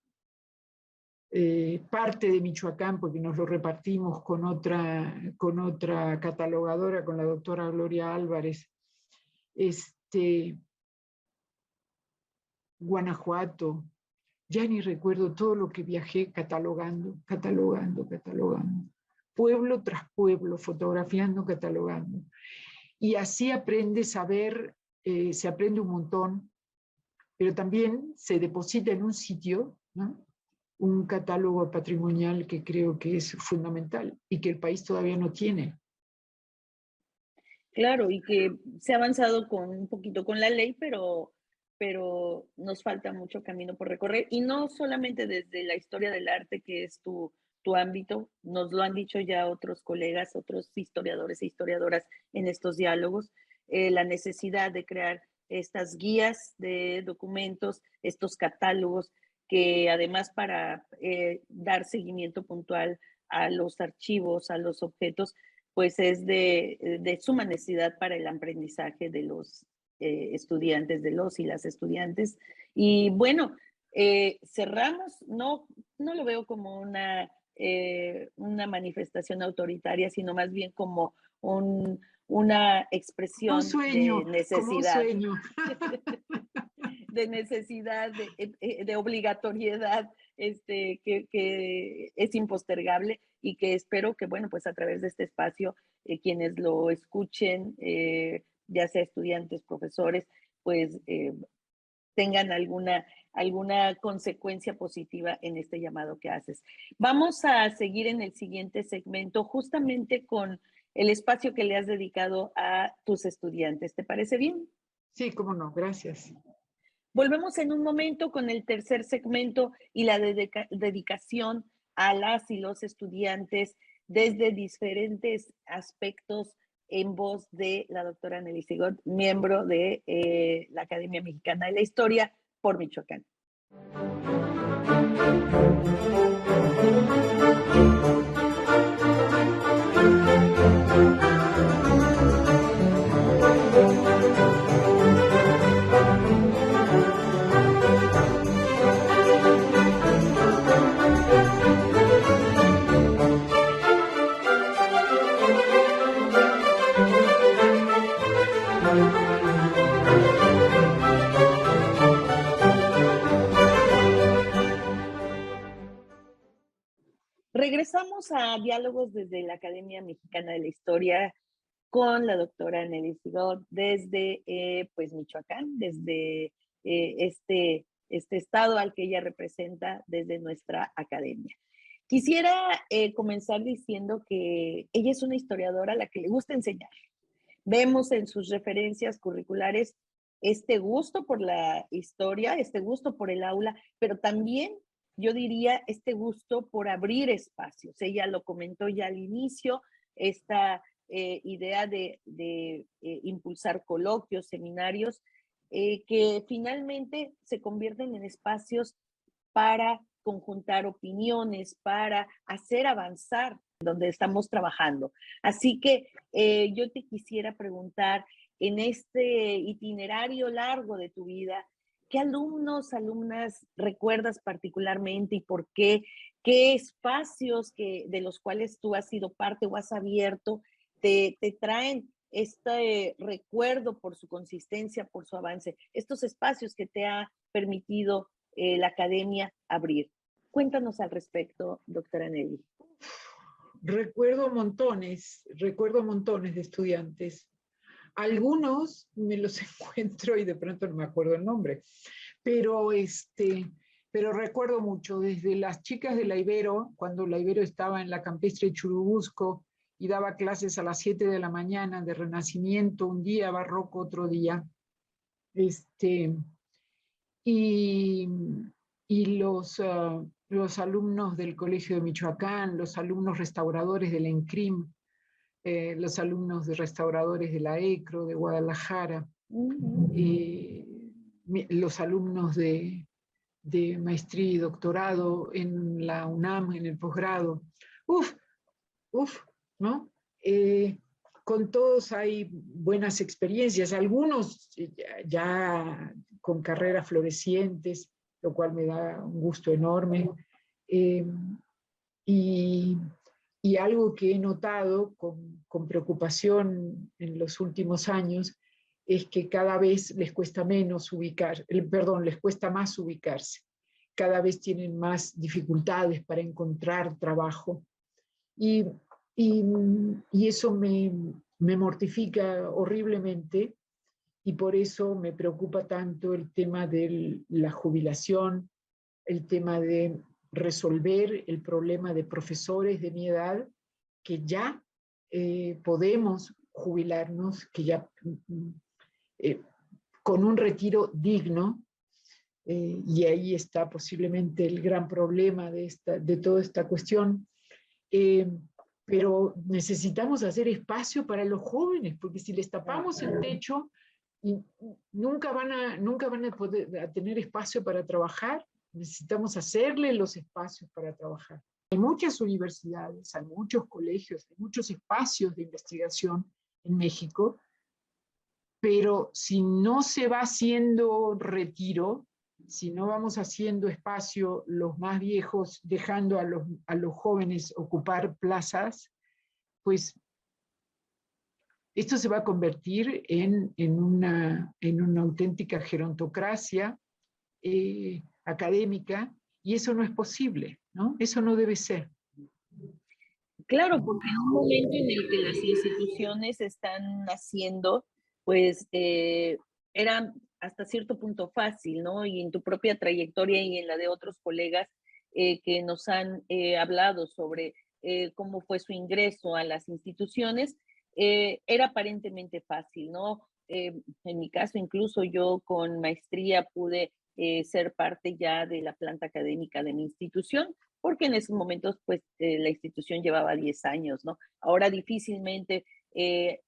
parte de Michoacán, porque nos lo repartimos con otra catalogadora, con la doctora Gloria Álvarez, Guanajuato, ya ni recuerdo todo lo que viajé catalogando, pueblo tras pueblo, fotografiando, catalogando. Y así aprendes a ver, se aprende un montón, pero también se deposita en un sitio, ¿no?, un catálogo patrimonial que creo que es fundamental y que el país todavía no tiene. Claro, y que se ha avanzado un poquito con la ley, pero nos falta mucho camino por recorrer, y no solamente desde la historia del arte, que es tu tu ámbito, nos lo han dicho ya otros colegas, otros historiadores e historiadoras en estos diálogos, la necesidad de crear estas guías de documentos, estos catálogos, que además para dar seguimiento puntual a los archivos, a los objetos, pues es de suma necesidad para el aprendizaje de los estudiantes, de los y las estudiantes. Y bueno, cerramos, no lo veo como una manifestación autoritaria, sino más bien como una expresión de como un necesidad, sueño. de necesidad, de obligatoriedad, que es impostergable y que espero que, bueno, pues a través de este espacio, quienes lo escuchen, ya sea estudiantes, profesores, pues tengan alguna consecuencia positiva en este llamado que haces. Vamos a seguir en el siguiente segmento justamente con el espacio que le has dedicado a tus estudiantes. ¿Te parece bien? Sí, cómo no, gracias. Volvemos en un momento con el tercer segmento y la dedicación a las y los estudiantes desde diferentes aspectos en voz de la doctora Nelly Sigot, miembro de la Academia Mexicana de la Historia por Michoacán. Regresamos a Diálogos desde la Academia Mexicana de la Historia con la doctora Nelly Sigot desde pues Michoacán, desde este estado al que ella representa desde nuestra academia. Quisiera comenzar diciendo que ella es una historiadora a la que le gusta enseñar. Vemos en sus referencias curriculares este gusto por la historia, este gusto por el aula, pero también yo diría este gusto por abrir espacios. Ella lo comentó ya al inicio, esta idea de impulsar coloquios, seminarios, que finalmente se convierten en espacios para conjuntar opiniones, para hacer avanzar donde estamos trabajando. Así que yo te quisiera preguntar, en este itinerario largo de tu vida, ¿qué alumnos, alumnas recuerdas particularmente y por qué? ¿Qué espacios de los cuales tú has sido parte o has abierto te traen este recuerdo por su consistencia, por su avance? Estos espacios que te ha permitido la academia abrir. Cuéntanos al respecto, doctora Nelly. Recuerdo montones de estudiantes. Algunos me los encuentro y de pronto no me acuerdo el nombre, pero recuerdo mucho, desde las chicas de la Ibero, cuando la Ibero estaba en la campestre Churubusco y daba clases a las 7 de la mañana de Renacimiento, un día, barroco otro día, y los alumnos del Colegio de Michoacán, los alumnos restauradores del ENCRIM, los alumnos de restauradores de la ECRO, de Guadalajara, los alumnos de maestría y doctorado en la UNAM, en el posgrado. ¿No? Con todos hay buenas experiencias, algunos ya con carreras florecientes, lo cual me da un gusto enorme. Y algo que he notado con preocupación en los últimos años es que cada vez les cuesta les cuesta más ubicarse. Cada vez tienen más dificultades para encontrar trabajo. Y eso me mortifica horriblemente, y por eso me preocupa tanto el tema de la jubilación, el tema de resolver el problema de profesores de mi edad, que ya podemos jubilarnos, que ya con un retiro digno, y ahí está posiblemente el gran problema de toda esta cuestión, pero necesitamos hacer espacio para los jóvenes, porque si les tapamos el techo, nunca van a poder a tener espacio para trabajar. Necesitamos hacerle los espacios para trabajar. Hay muchas universidades, hay muchos colegios, hay muchos espacios de investigación en México, pero si no se va haciendo retiro, si no vamos haciendo espacio los más viejos, dejando a los jóvenes ocupar plazas, pues esto se va a convertir en una auténtica gerontocracia académica, y eso no es posible, ¿no? Eso no debe ser. Claro, porque en un momento en el que las instituciones están naciendo, pues era hasta cierto punto fácil, ¿no? Y en tu propia trayectoria y en la de otros colegas que nos han hablado sobre cómo fue su ingreso a las instituciones, era aparentemente fácil, ¿no? En mi caso, incluso yo con maestría pude ser parte ya de la planta académica de mi institución, porque en esos momentos, pues, la institución llevaba 10 años, ¿no? Ahora difícilmente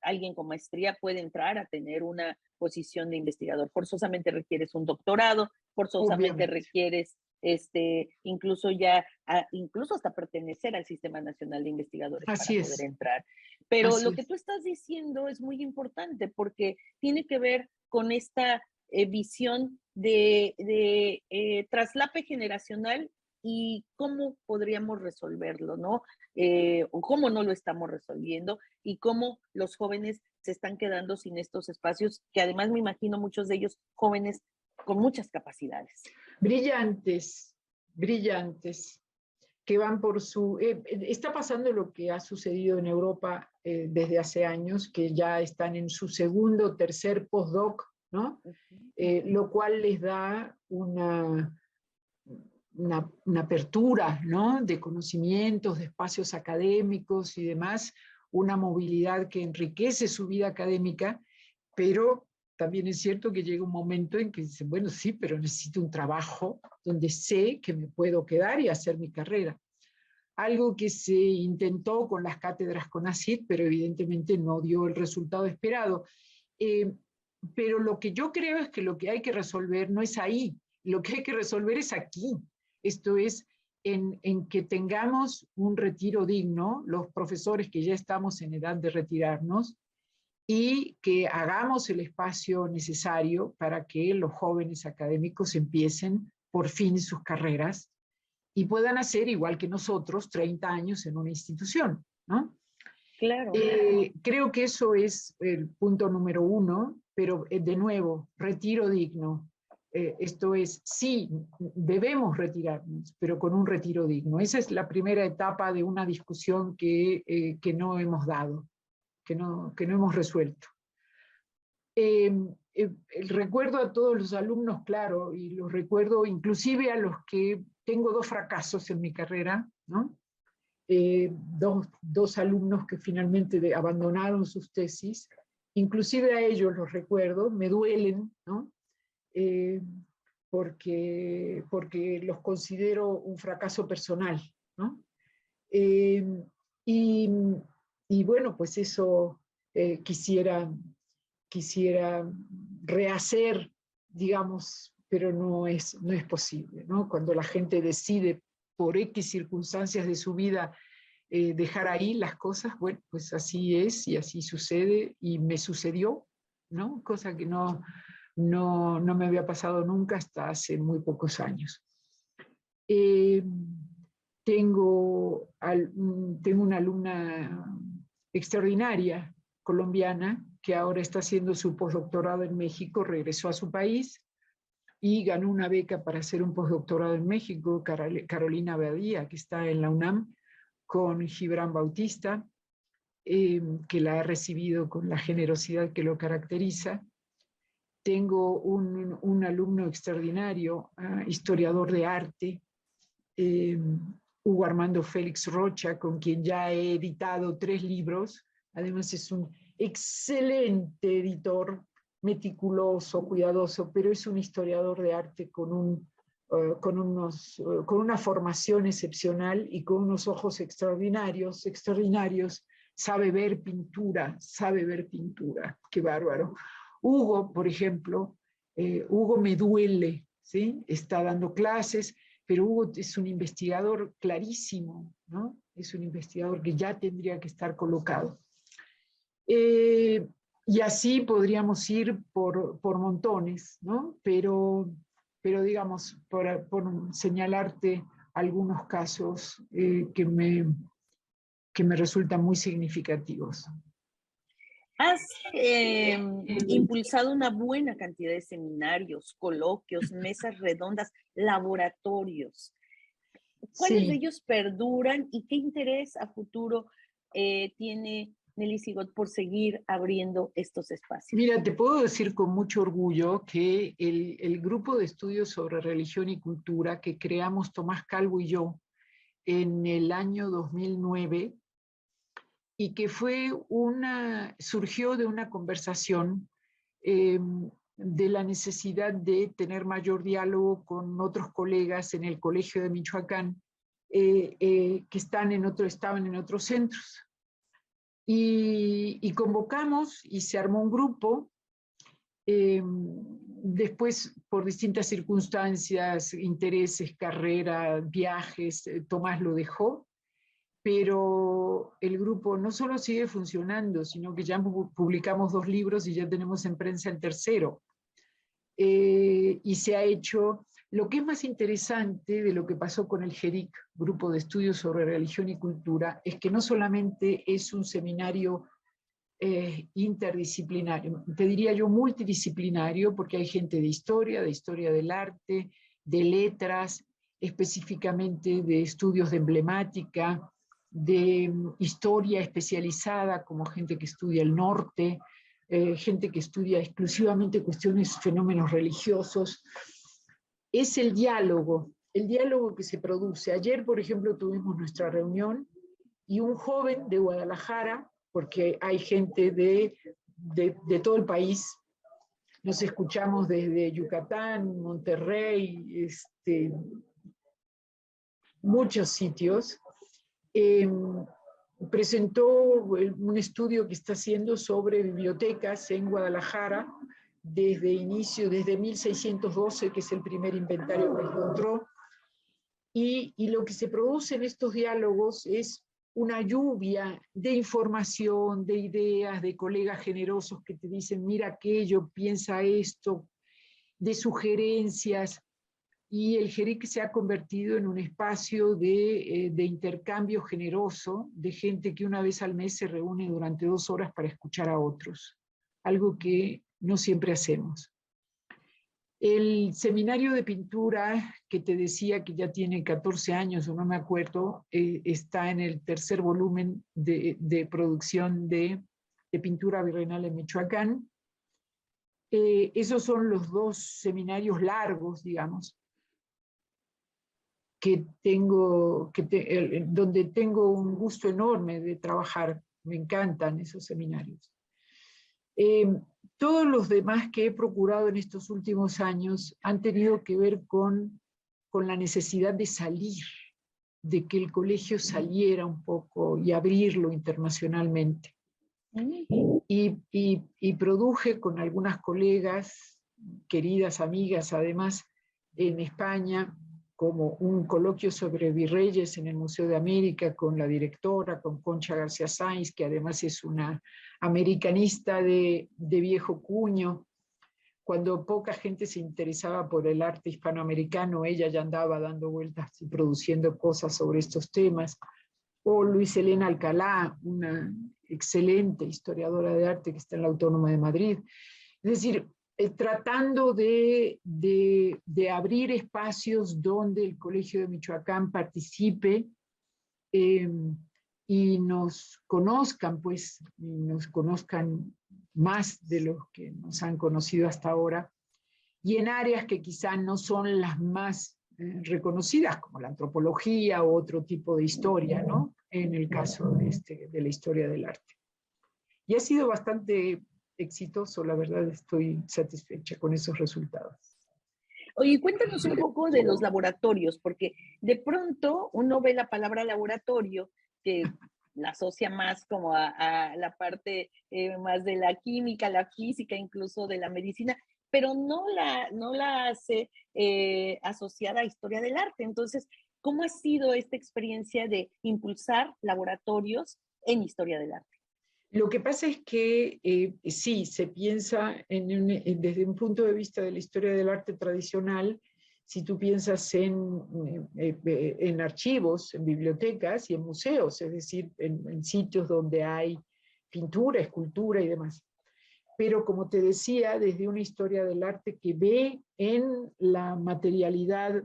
alguien con maestría puede entrar a tener una posición de investigador. Forzosamente requieres un doctorado, forzosamente Obviamente. requieres incluso incluso hasta pertenecer al Sistema Nacional de Investigadores para Así poder es, entrar. Pero así lo que es. tú estás diciendo es muy importante porque tiene que ver con esta visión de traslape generacional y cómo podríamos resolverlo, ¿no? O cómo no lo estamos resolviendo y cómo los jóvenes se están quedando sin estos espacios, que además me imagino muchos de ellos jóvenes con muchas capacidades. Brillantes, brillantes, que van por su... está pasando lo que ha sucedido en Europa desde hace años, que ya están en su segundo o tercer postdoc, ¿no? Lo cual les da una apertura, ¿no? De conocimientos, de espacios académicos y demás, una movilidad que enriquece su vida académica, pero también es cierto que llega un momento en que dicen, bueno, sí, pero necesito un trabajo donde sé que me puedo quedar y hacer mi carrera. Algo que se intentó con las cátedras CONACYT, pero evidentemente no dio el resultado esperado. Pero lo que yo creo es que lo que hay que resolver no es ahí, lo que hay que resolver es aquí. Esto es en que tengamos un retiro digno, los profesores que ya estamos en edad de retirarnos, y que hagamos el espacio necesario para que los jóvenes académicos empiecen por fin sus carreras y puedan hacer, igual que nosotros, 30 años en una institución, ¿no? Claro. Creo que eso es el punto número uno, pero de nuevo, retiro digno. Esto es, sí, debemos retirarnos, pero con un retiro digno. Esa es la primera etapa de una discusión que no hemos dado, que no hemos resuelto. Recuerdo a todos los alumnos, claro, y los recuerdo inclusive a los que tengo 2 fracasos en mi carrera, ¿no? Dos alumnos que finalmente abandonaron sus tesis, inclusive a ellos los recuerdo, me duelen, ¿no? Porque los considero un fracaso personal, ¿no? Y, y bueno, pues eso quisiera rehacer, digamos, pero no es posible, ¿no? Cuando la gente decide por X circunstancias de su vida dejar ahí las cosas, bueno, pues así es y así sucede y me sucedió, ¿no? Cosa que no me había pasado nunca hasta hace muy pocos años. Tengo una alumna extraordinaria colombiana que ahora está haciendo su postdoctorado en México, regresó a su país y ganó una beca para hacer un postdoctorado en México, Carolina Badía, que está en la UNAM, con Gibran Bautista, que la ha recibido con la generosidad que lo caracteriza. Tengo un alumno extraordinario, historiador de arte, Hugo Armando Félix Rocha, con quien ya he editado 3 libros. Además es un excelente editor, meticuloso, cuidadoso, pero es un historiador de arte con con una formación excepcional y con unos ojos extraordinarios, sabe ver pintura, qué bárbaro. Hugo, por ejemplo, Hugo me duele, ¿sí? Está dando clases, pero Hugo es un investigador clarísimo, ¿no? Es un investigador que ya tendría que estar colocado. Y así podríamos ir por montones, ¿no? Pero digamos, por señalarte algunos casos que me resultan muy significativos. Has impulsado una buena cantidad de seminarios, coloquios, mesas redondas, laboratorios. ¿Cuáles de Sí. ellos perduran y qué interés a futuro tiene Nelly Sigot por seguir abriendo estos espacios? Mira, te puedo decir con mucho orgullo que el grupo de estudios sobre religión y cultura que creamos Tomás Calvo y yo en el año 2009 y que surgió de una conversación de la necesidad de tener mayor diálogo con otros colegas en el Colegio de Michoacán que estaban en otros centros. Y convocamos y se armó un grupo. Después, por distintas circunstancias, intereses, carrera, viajes, Tomás lo dejó, pero el grupo no solo sigue funcionando, sino que ya publicamos 2 libros y ya tenemos en prensa el tercero. Y se ha hecho. Lo que es más interesante de lo que pasó con el GERIC, Grupo de Estudios sobre Religión y Cultura, es que no solamente es un seminario interdisciplinario, te diría yo multidisciplinario, porque hay gente de historia del arte, de letras, específicamente de estudios de emblemática, de historia especializada, como gente que estudia el norte, gente que estudia exclusivamente cuestiones, fenómenos religiosos. Es el diálogo que se produce. Ayer, por ejemplo, tuvimos nuestra reunión y un joven de Guadalajara, porque hay gente de todo el país, nos escuchamos desde Yucatán, Monterrey, muchos sitios, presentó un estudio que está haciendo sobre bibliotecas en Guadalajara desde 1612, que es el primer inventario que encontró, y lo que se produce en estos diálogos es una lluvia de información, de ideas, de colegas generosos que te dicen, mira aquello, piensa esto, de sugerencias, y el GERIC se ha convertido en un espacio de intercambio generoso de gente que una vez al mes se reúne durante 2 horas para escuchar a otros, algo que no siempre hacemos. El seminario de pintura que te decía que ya tiene 14 años, o no me acuerdo, está en el 3er volumen de producción de pintura virreinal en Michoacán. Esos son los 2 seminarios largos, digamos, que tengo, donde tengo un gusto enorme de trabajar. Me encantan esos seminarios. Todos los demás que he procurado en estos últimos años han tenido que ver con la necesidad de salir, de que el colegio saliera un poco y abrirlo internacionalmente. Y produje con algunas colegas, queridas amigas además, en España, como un coloquio sobre virreyes en el Museo de América con la directora, con Concha García Sáenz, que además es una americanista de viejo cuño. Cuando poca gente se interesaba por el arte hispanoamericano, ella ya andaba dando vueltas y produciendo cosas sobre estos temas. O Luis Elena Alcalá, una excelente historiadora de arte que está en la Autónoma de Madrid. Es decir, tratando de abrir espacios donde el Colegio de Michoacán participe y nos conozcan, pues, y nos conozcan más de los que nos han conocido hasta ahora, y en áreas que quizá no son las más reconocidas, como la antropología o otro tipo de historia, ¿no? En el caso de la historia del arte. Y ha sido bastante exitoso, la verdad, estoy satisfecha con esos resultados. Oye, cuéntanos un poco de los laboratorios, porque de pronto uno ve la palabra laboratorio, que la asocia más como a la parte más de la química, la física, incluso de la medicina, pero no la hace asociada a historia del arte. Entonces, ¿cómo ha sido esta experiencia de impulsar laboratorios en historia del arte? Lo que pasa es que sí, se piensa desde un punto de vista de la historia del arte tradicional, si tú piensas en archivos, en bibliotecas y en museos, es decir, en sitios donde hay pintura, escultura y demás. Pero como te decía, desde una historia del arte que ve en la materialidad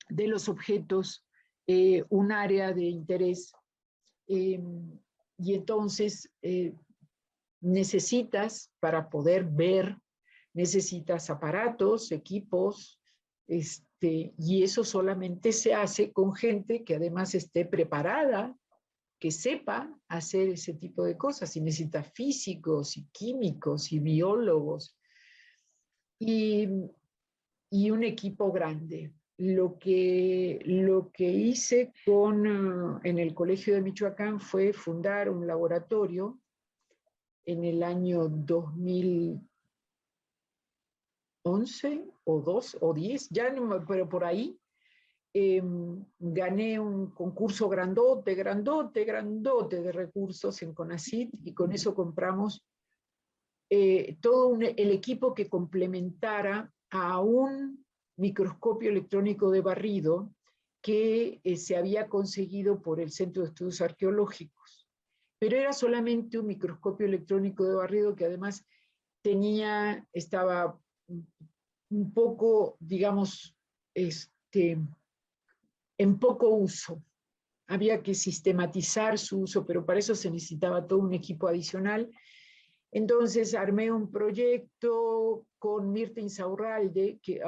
de los objetos un área de interés, eh, y entonces necesitas, para poder ver, necesitas aparatos, equipos, y eso solamente se hace con gente que además esté preparada, que sepa hacer ese tipo de cosas, y necesitas físicos y químicos y biólogos y, y un equipo grande. Lo que hice en el Colegio de Michoacán fue fundar un laboratorio en el año 2011 o 2 o 10, ya no, pero por ahí. Gané un concurso grandote, grandote, grandote de recursos en CONACYT, y con eso compramos todo el equipo que complementara a un microscopio electrónico de barrido que se había conseguido por el Centro de Estudios Arqueológicos. Pero era solamente un microscopio electrónico de barrido que además estaba un poco, digamos, en poco uso. Había que sistematizar su uso, pero para eso se necesitaba todo un equipo adicional. Entonces armé un proyecto con Mirta Insaurralde, que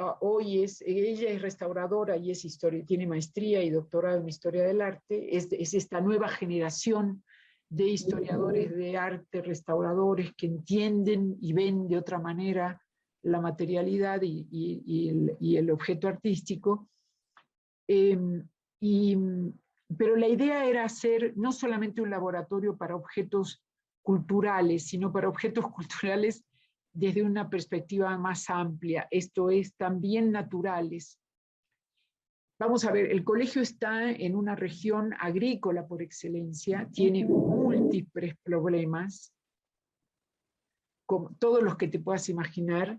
ella es restauradora y es tiene maestría y doctorado en historia del arte. Es esta nueva generación de historiadores de arte, restauradores que entienden y ven de otra manera la materialidad y el objeto artístico. Pero la idea era hacer no solamente un laboratorio para objetos culturales, sino para objetos culturales desde una perspectiva más amplia, esto es, también naturales. Vamos a ver, el colegio está en una región agrícola por excelencia, tiene múltiples problemas, como todos los que te puedas imaginar.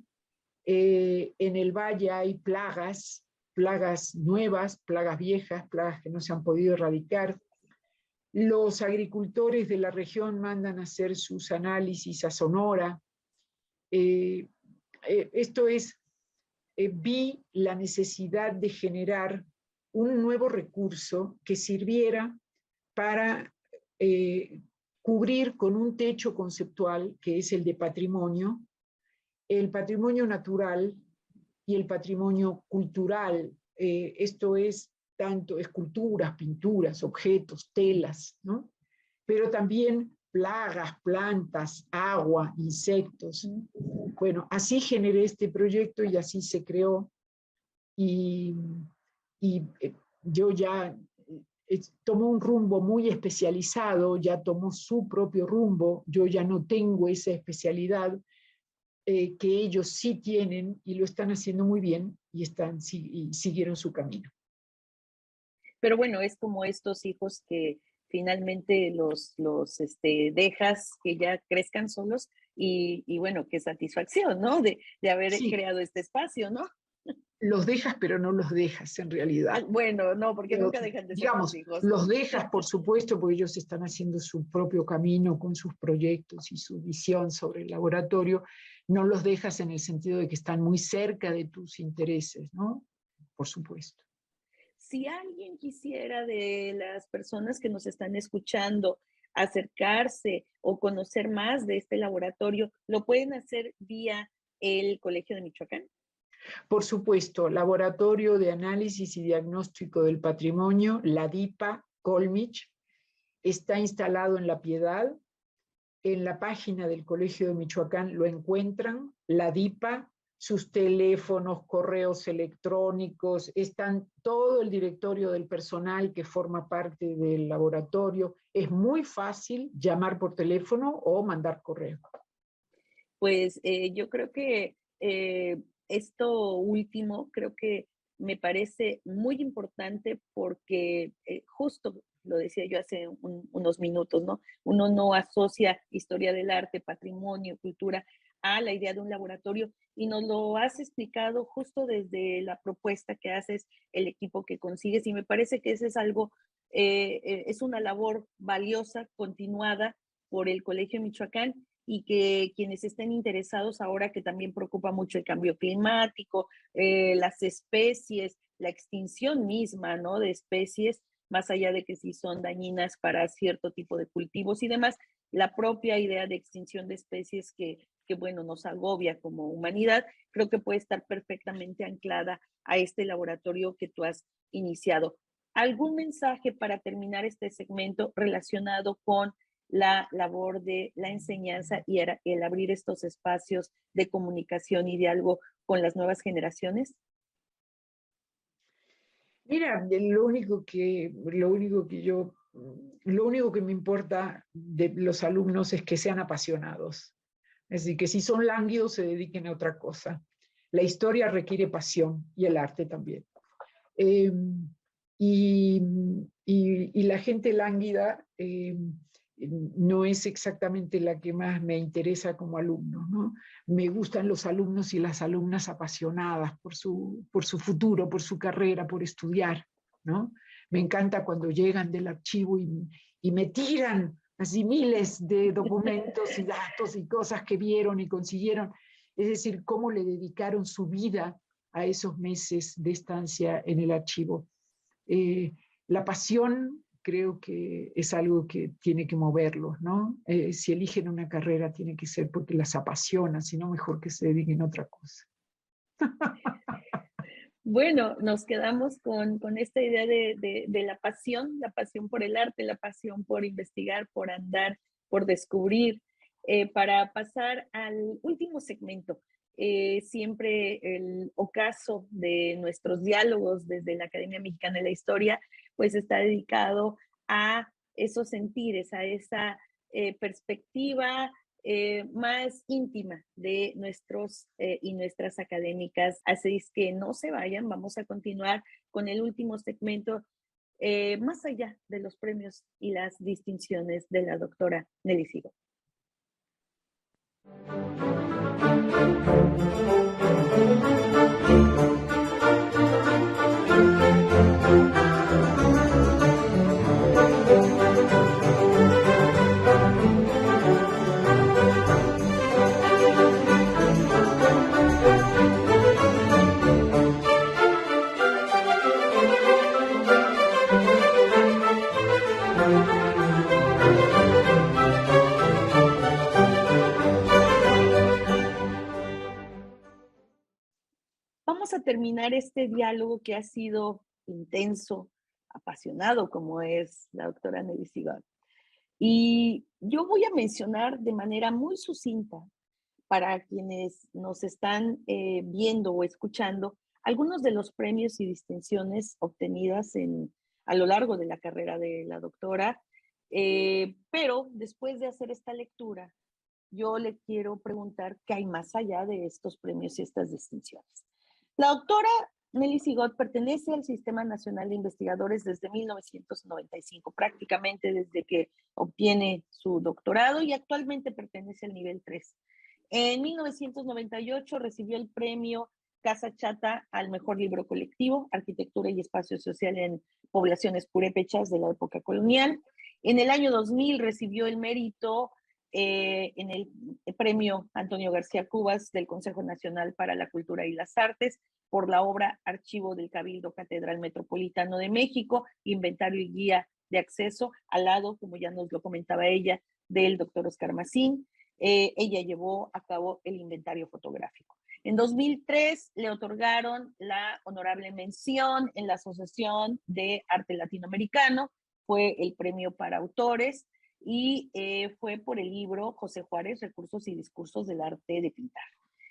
En el valle hay plagas nuevas, plagas viejas, plagas que no se han podido erradicar. Los agricultores de la región mandan a hacer sus análisis a Sonora. Vi la necesidad de generar un nuevo recurso que sirviera para cubrir con un techo conceptual, que es el de patrimonio, el patrimonio natural y el patrimonio cultural. Esto es tanto esculturas, pinturas, objetos, telas, ¿no? Pero también plagas, plantas, agua, insectos. Bueno, así generé este proyecto y así se creó. Y yo ya tomó un rumbo muy especializado, ya tomó su propio rumbo, yo ya no tengo esa especialidad que ellos sí tienen y lo están haciendo muy bien y siguieron su camino. Pero bueno, es como estos hijos que finalmente los dejas que ya crezcan solos y bueno, qué satisfacción, ¿no? De haber creado este espacio, ¿no? Los dejas, pero no los dejas en realidad. Bueno, no, porque nunca dejan de ser tus hijos. Los dejas, por supuesto, porque ellos están haciendo su propio camino con sus proyectos y su visión sobre el laboratorio. No los dejas en el sentido de que están muy cerca de tus intereses, ¿no? Por supuesto. Si alguien quisiera, de las personas que nos están escuchando, acercarse o conocer más de este laboratorio, ¿lo pueden hacer vía el Colegio de Michoacán? Por supuesto, Laboratorio de Análisis y Diagnóstico del Patrimonio, la DIPA Colmich, está instalado en La Piedad. En la página del Colegio de Michoacán lo encuentran, la DIPA sus teléfonos, correos electrónicos, están todo el directorio del personal que forma parte del laboratorio. Es muy fácil llamar por teléfono o mandar correo. Pues yo creo que esto último, creo que me parece muy importante porque justo lo decía yo hace unos minutos, ¿no? Uno no asocia historia del arte, patrimonio, cultura a la idea de un laboratorio y nos lo has explicado justo desde la propuesta que haces, el equipo que consigues y me parece que ese es algo, es una labor valiosa, continuada por el Colegio Michoacán y que quienes estén interesados ahora que también preocupa mucho el cambio climático, las especies, la extinción misma, ¿no? De especies, más allá de que si son dañinas para cierto tipo de cultivos y demás, la propia idea de extinción de especies que bueno, nos agobia como humanidad, creo que puede estar perfectamente anclada a este laboratorio que tú has iniciado. ¿Algún mensaje para terminar este segmento relacionado con la labor de la enseñanza y el abrir estos espacios de comunicación y diálogo con las nuevas generaciones? Mira, lo único que me importa de los alumnos es que sean apasionados. Es decir, que si son lánguidos se dediquen a otra cosa. La historia requiere pasión y el arte también. Eh, y la gente lánguida no es exactamente la que más me interesa como alumno, ¿no? Me gustan los alumnos y las alumnas apasionadas por su futuro, por su carrera, por estudiar, ¿no? Me encanta cuando llegan del archivo y me tiran así miles de documentos y datos y cosas que vieron y consiguieron. Es decir, cómo le dedicaron su vida a esos meses de estancia en el archivo. La pasión creo que es algo que tiene que moverlos, ¿no? Si eligen una carrera tiene que ser porque las apasiona, si no mejor que se dediquen a otra cosa. Bueno, nos quedamos con esta idea de la pasión por el arte, la pasión por investigar, por andar, por descubrir, para pasar al último segmento. Siempre el ocaso de nuestros diálogos desde la Academia Mexicana de la Historia, pues está dedicado a esos sentires, a esa perspectiva más íntima de nuestros y nuestras académicas. Así es que no se vayan, vamos a continuar con el último segmento, más allá de los premios y las distinciones de la doctora Nelly Sigo. Vamos a terminar este diálogo que ha sido intenso, apasionado, como es la doctora Nelly Sigot. Y yo voy a mencionar de manera muy sucinta para quienes nos están viendo o escuchando algunos de los premios y distinciones obtenidas a lo largo de la carrera de la doctora. Pero después de hacer esta lectura, yo le quiero preguntar qué hay más allá de estos premios y estas distinciones. La doctora Nelly Sigot pertenece al Sistema Nacional de Investigadores desde 1995, prácticamente desde que obtiene su doctorado y actualmente pertenece al nivel 3. En 1998 recibió el premio Casa Chata al mejor libro colectivo, Arquitectura y Espacio Social en Poblaciones Purépechas de la época colonial. En el año 2000 recibió el mérito en el premio Antonio García Cubas del Consejo Nacional para la Cultura y las Artes por la obra Archivo del Cabildo Catedral Metropolitano de México, Inventario y Guía de Acceso, al lado, como ya nos lo comentaba ella, del doctor Oscar Macín. Ella llevó a cabo el inventario fotográfico. En 2003 le otorgaron la honorable mención en la Asociación de Arte Latinoamericano, fue el premio para autores y fue por el libro José Juárez, Recursos y Discursos del Arte de Pintar.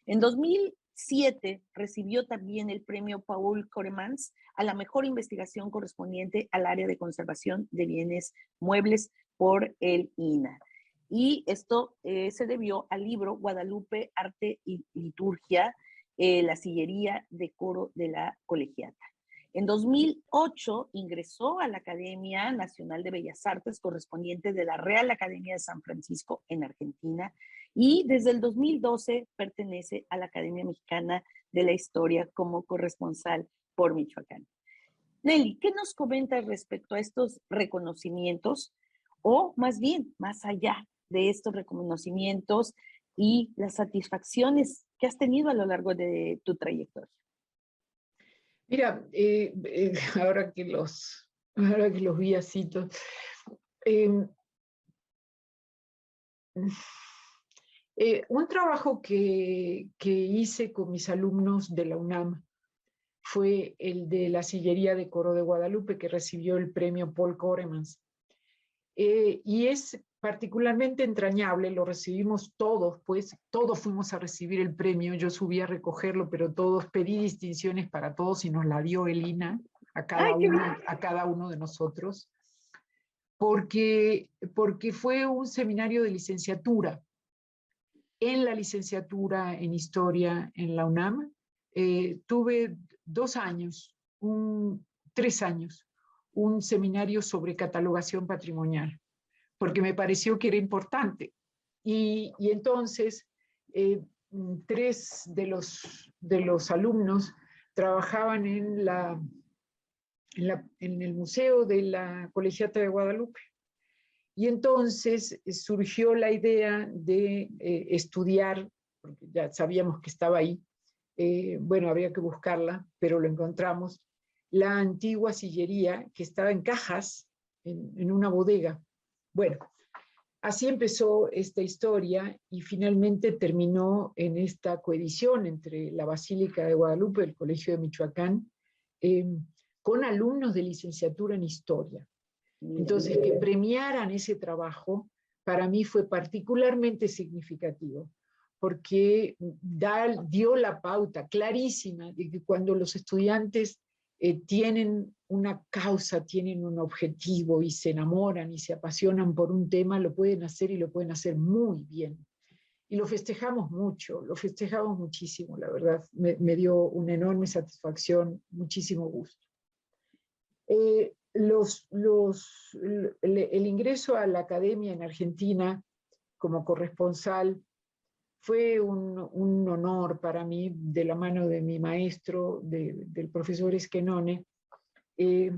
En 2006 2007 recibió también el premio Paul Koremans a la mejor investigación correspondiente al área de conservación de bienes muebles por el INAH. Y esto se debió al libro Guadalupe, Arte y Liturgia, la sillería de coro de la colegiata. En 2008 ingresó a la Academia Nacional de Bellas Artes, correspondiente de la Real Academia de San Francisco en Argentina, y desde el 2012 pertenece a la Academia Mexicana de la Historia como corresponsal por Michoacán. Nelly, ¿qué nos comentas respecto a estos reconocimientos o más bien más allá de estos reconocimientos y las satisfacciones que has tenido a lo largo de tu trayectoria? Mira, ahora que los vi así, un trabajo que hice con mis alumnos de la UNAM fue el de la sillería de coro de Guadalupe, que recibió el premio Paul Koremans. Y es particularmente entrañable, lo recibimos todos, pues todos fuimos a recibir el premio, yo subí a recogerlo, pero todos pedí distinciones para todos y nos la dio el INAH a cada uno de nosotros, porque fue un seminario de licenciatura. En la licenciatura en Historia en la UNAM, tuve 3 años, un seminario sobre catalogación patrimonial, porque me pareció que era importante. Y entonces, 3 de los alumnos trabajaban en el Museo de la Colegiata de Guadalupe. Y entonces surgió la idea de estudiar, porque ya sabíamos que estaba ahí, bueno, había que buscarla, pero lo encontramos, la antigua sillería que estaba en cajas en una bodega. Bueno, así empezó esta historia y finalmente terminó en esta coedición entre la Basílica de Guadalupe, el Colegio de Michoacán, con alumnos de licenciatura en Historia. Entonces, que premiaran ese trabajo para mí fue particularmente significativo, porque dio la pauta clarísima de que cuando los estudiantes tienen una causa, tienen un objetivo y se enamoran y se apasionan por un tema, lo pueden hacer y lo pueden hacer muy bien. Y lo festejamos mucho, lo festejamos muchísimo, la verdad. Me dio una enorme satisfacción, muchísimo gusto. El ingreso a la academia en Argentina como corresponsal fue un honor para mí, de la mano de mi maestro, del profesor Esquenone, y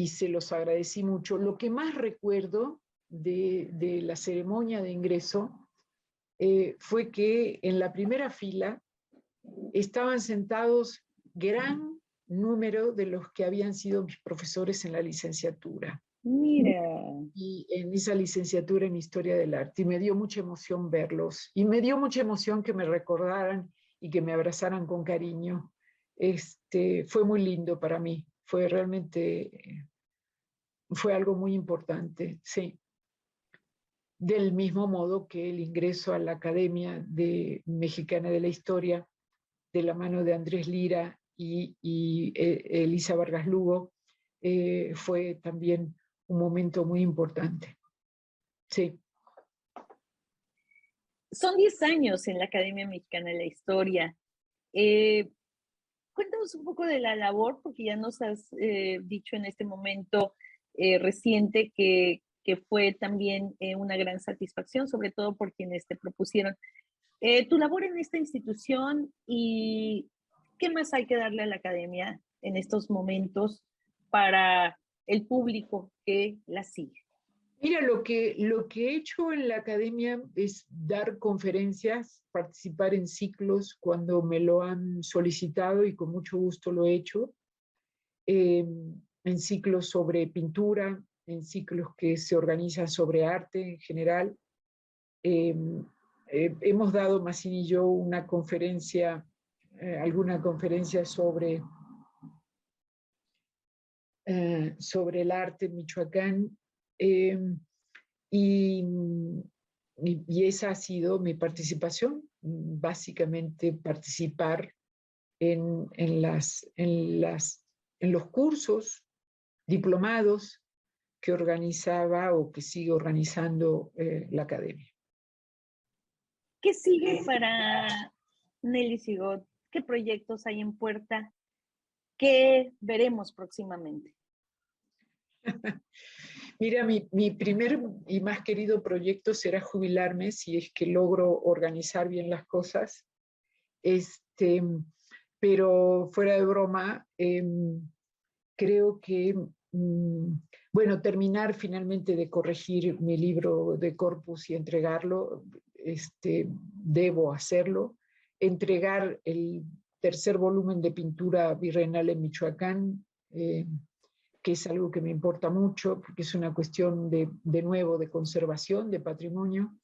se los agradecí mucho. Lo que más recuerdo de la ceremonia de ingreso fue que en la primera fila estaban sentados gran número de los que habían sido mis profesores en la licenciatura. Mira. Y en esa licenciatura en Historia del Arte. Y me dio mucha emoción verlos. Y me dio mucha emoción que me recordaran y que me abrazaran con cariño. Fue muy lindo para mí. Fue realmente, fue algo muy importante, sí. Del mismo modo que el ingreso a la Academia Mexicana de la Historia, de la mano de Andrés Lira y Elisa Vargas Lugo, fue también un momento muy importante. Sí. Son 10 años en la Academia Mexicana de la Historia. Cuéntanos un poco de la labor, porque ya nos has dicho en este momento reciente que fue también una gran satisfacción, sobre todo por quienes te propusieron. Tu labor en esta institución y qué más hay que darle a la academia en estos momentos para el público que la sigue. Mira, lo que he hecho en la academia es dar conferencias, participar en ciclos cuando me lo han solicitado y con mucho gusto lo he hecho, en ciclos sobre pintura, en ciclos que se organizan sobre arte en general. Hemos dado, Massín y yo, una conferencia, alguna conferencia sobre el arte en Michoacán, y y esa ha sido mi participación, básicamente participar en los cursos diplomados que organizaba o que sigue organizando la academia. ¿Qué sigue para Nelly Sigot? ¿Qué proyectos hay en puerta? ¿Qué veremos próximamente? Mira, mi primer y más querido proyecto será jubilarme si es que logro organizar bien las cosas. Pero fuera de broma, creo que, bueno, terminar finalmente de corregir mi libro de corpus y entregarlo, debo hacerlo. Entregar el tercer volumen de pintura virreinal en Michoacán, que es algo que me importa mucho, porque es una cuestión de nuevo, de conservación, de patrimonio.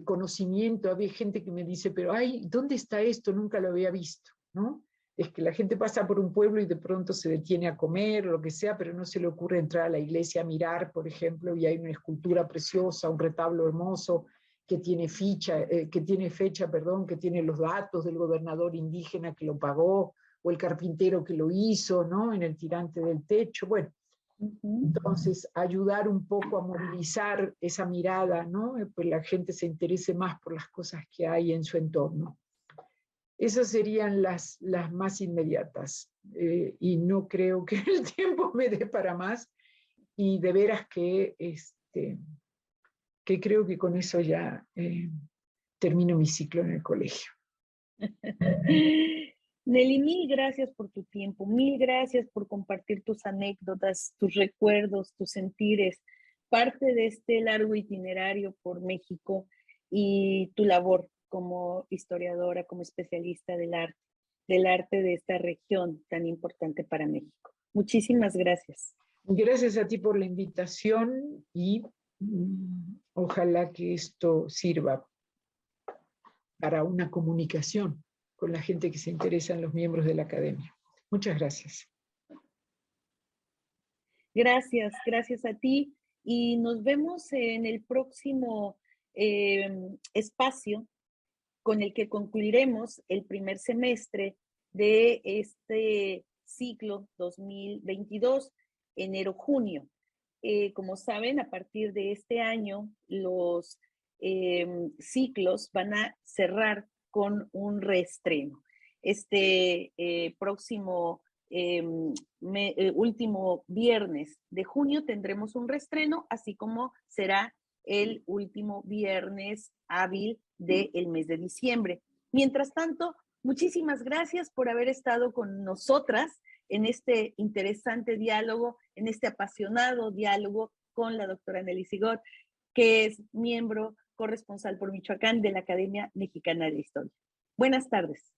Conocimiento, había gente que me dice, pero ay, ¿dónde está esto? Nunca lo había visto, ¿no? Es que la gente pasa por un pueblo y de pronto se detiene a comer o lo que sea, pero no se le ocurre entrar a la iglesia a mirar, por ejemplo, y hay una escultura preciosa, un retablo hermoso que tiene fecha, que tiene los datos del gobernador indígena que lo pagó, o el carpintero que lo hizo, ¿no? En el tirante del techo. Bueno, entonces ayudar un poco a movilizar esa mirada, ¿no? Pues la gente se interese más por las cosas que hay en su entorno. Esas serían las más inmediatas, y no creo que el tiempo me dé para más, y de veras que creo que con eso ya termino mi ciclo en el colegio. Nelly, mil gracias por tu tiempo, mil gracias por compartir tus anécdotas, tus recuerdos, tus sentires, parte de este largo itinerario por México y tu labor como historiadora, como especialista del arte de esta región tan importante para México. Muchísimas gracias. Gracias a ti por la invitación y ojalá que esto sirva para una comunicación con la gente que se interesa en los miembros de la academia. Muchas gracias. Gracias, gracias a ti y nos vemos en el próximo espacio con el que concluiremos el primer semestre de este ciclo 2022, enero-junio. Como saben, a partir de este año, los ciclos van a cerrar con un reestreno. Este próximo último viernes de junio tendremos un reestreno, así como será el último viernes hábil del mes de diciembre. Mientras tanto, muchísimas gracias por haber estado con nosotras en este interesante diálogo, en este apasionado diálogo con la doctora Nelly Sigot, que es miembro corresponsal por Michoacán de la Academia Mexicana de Historia. Buenas tardes.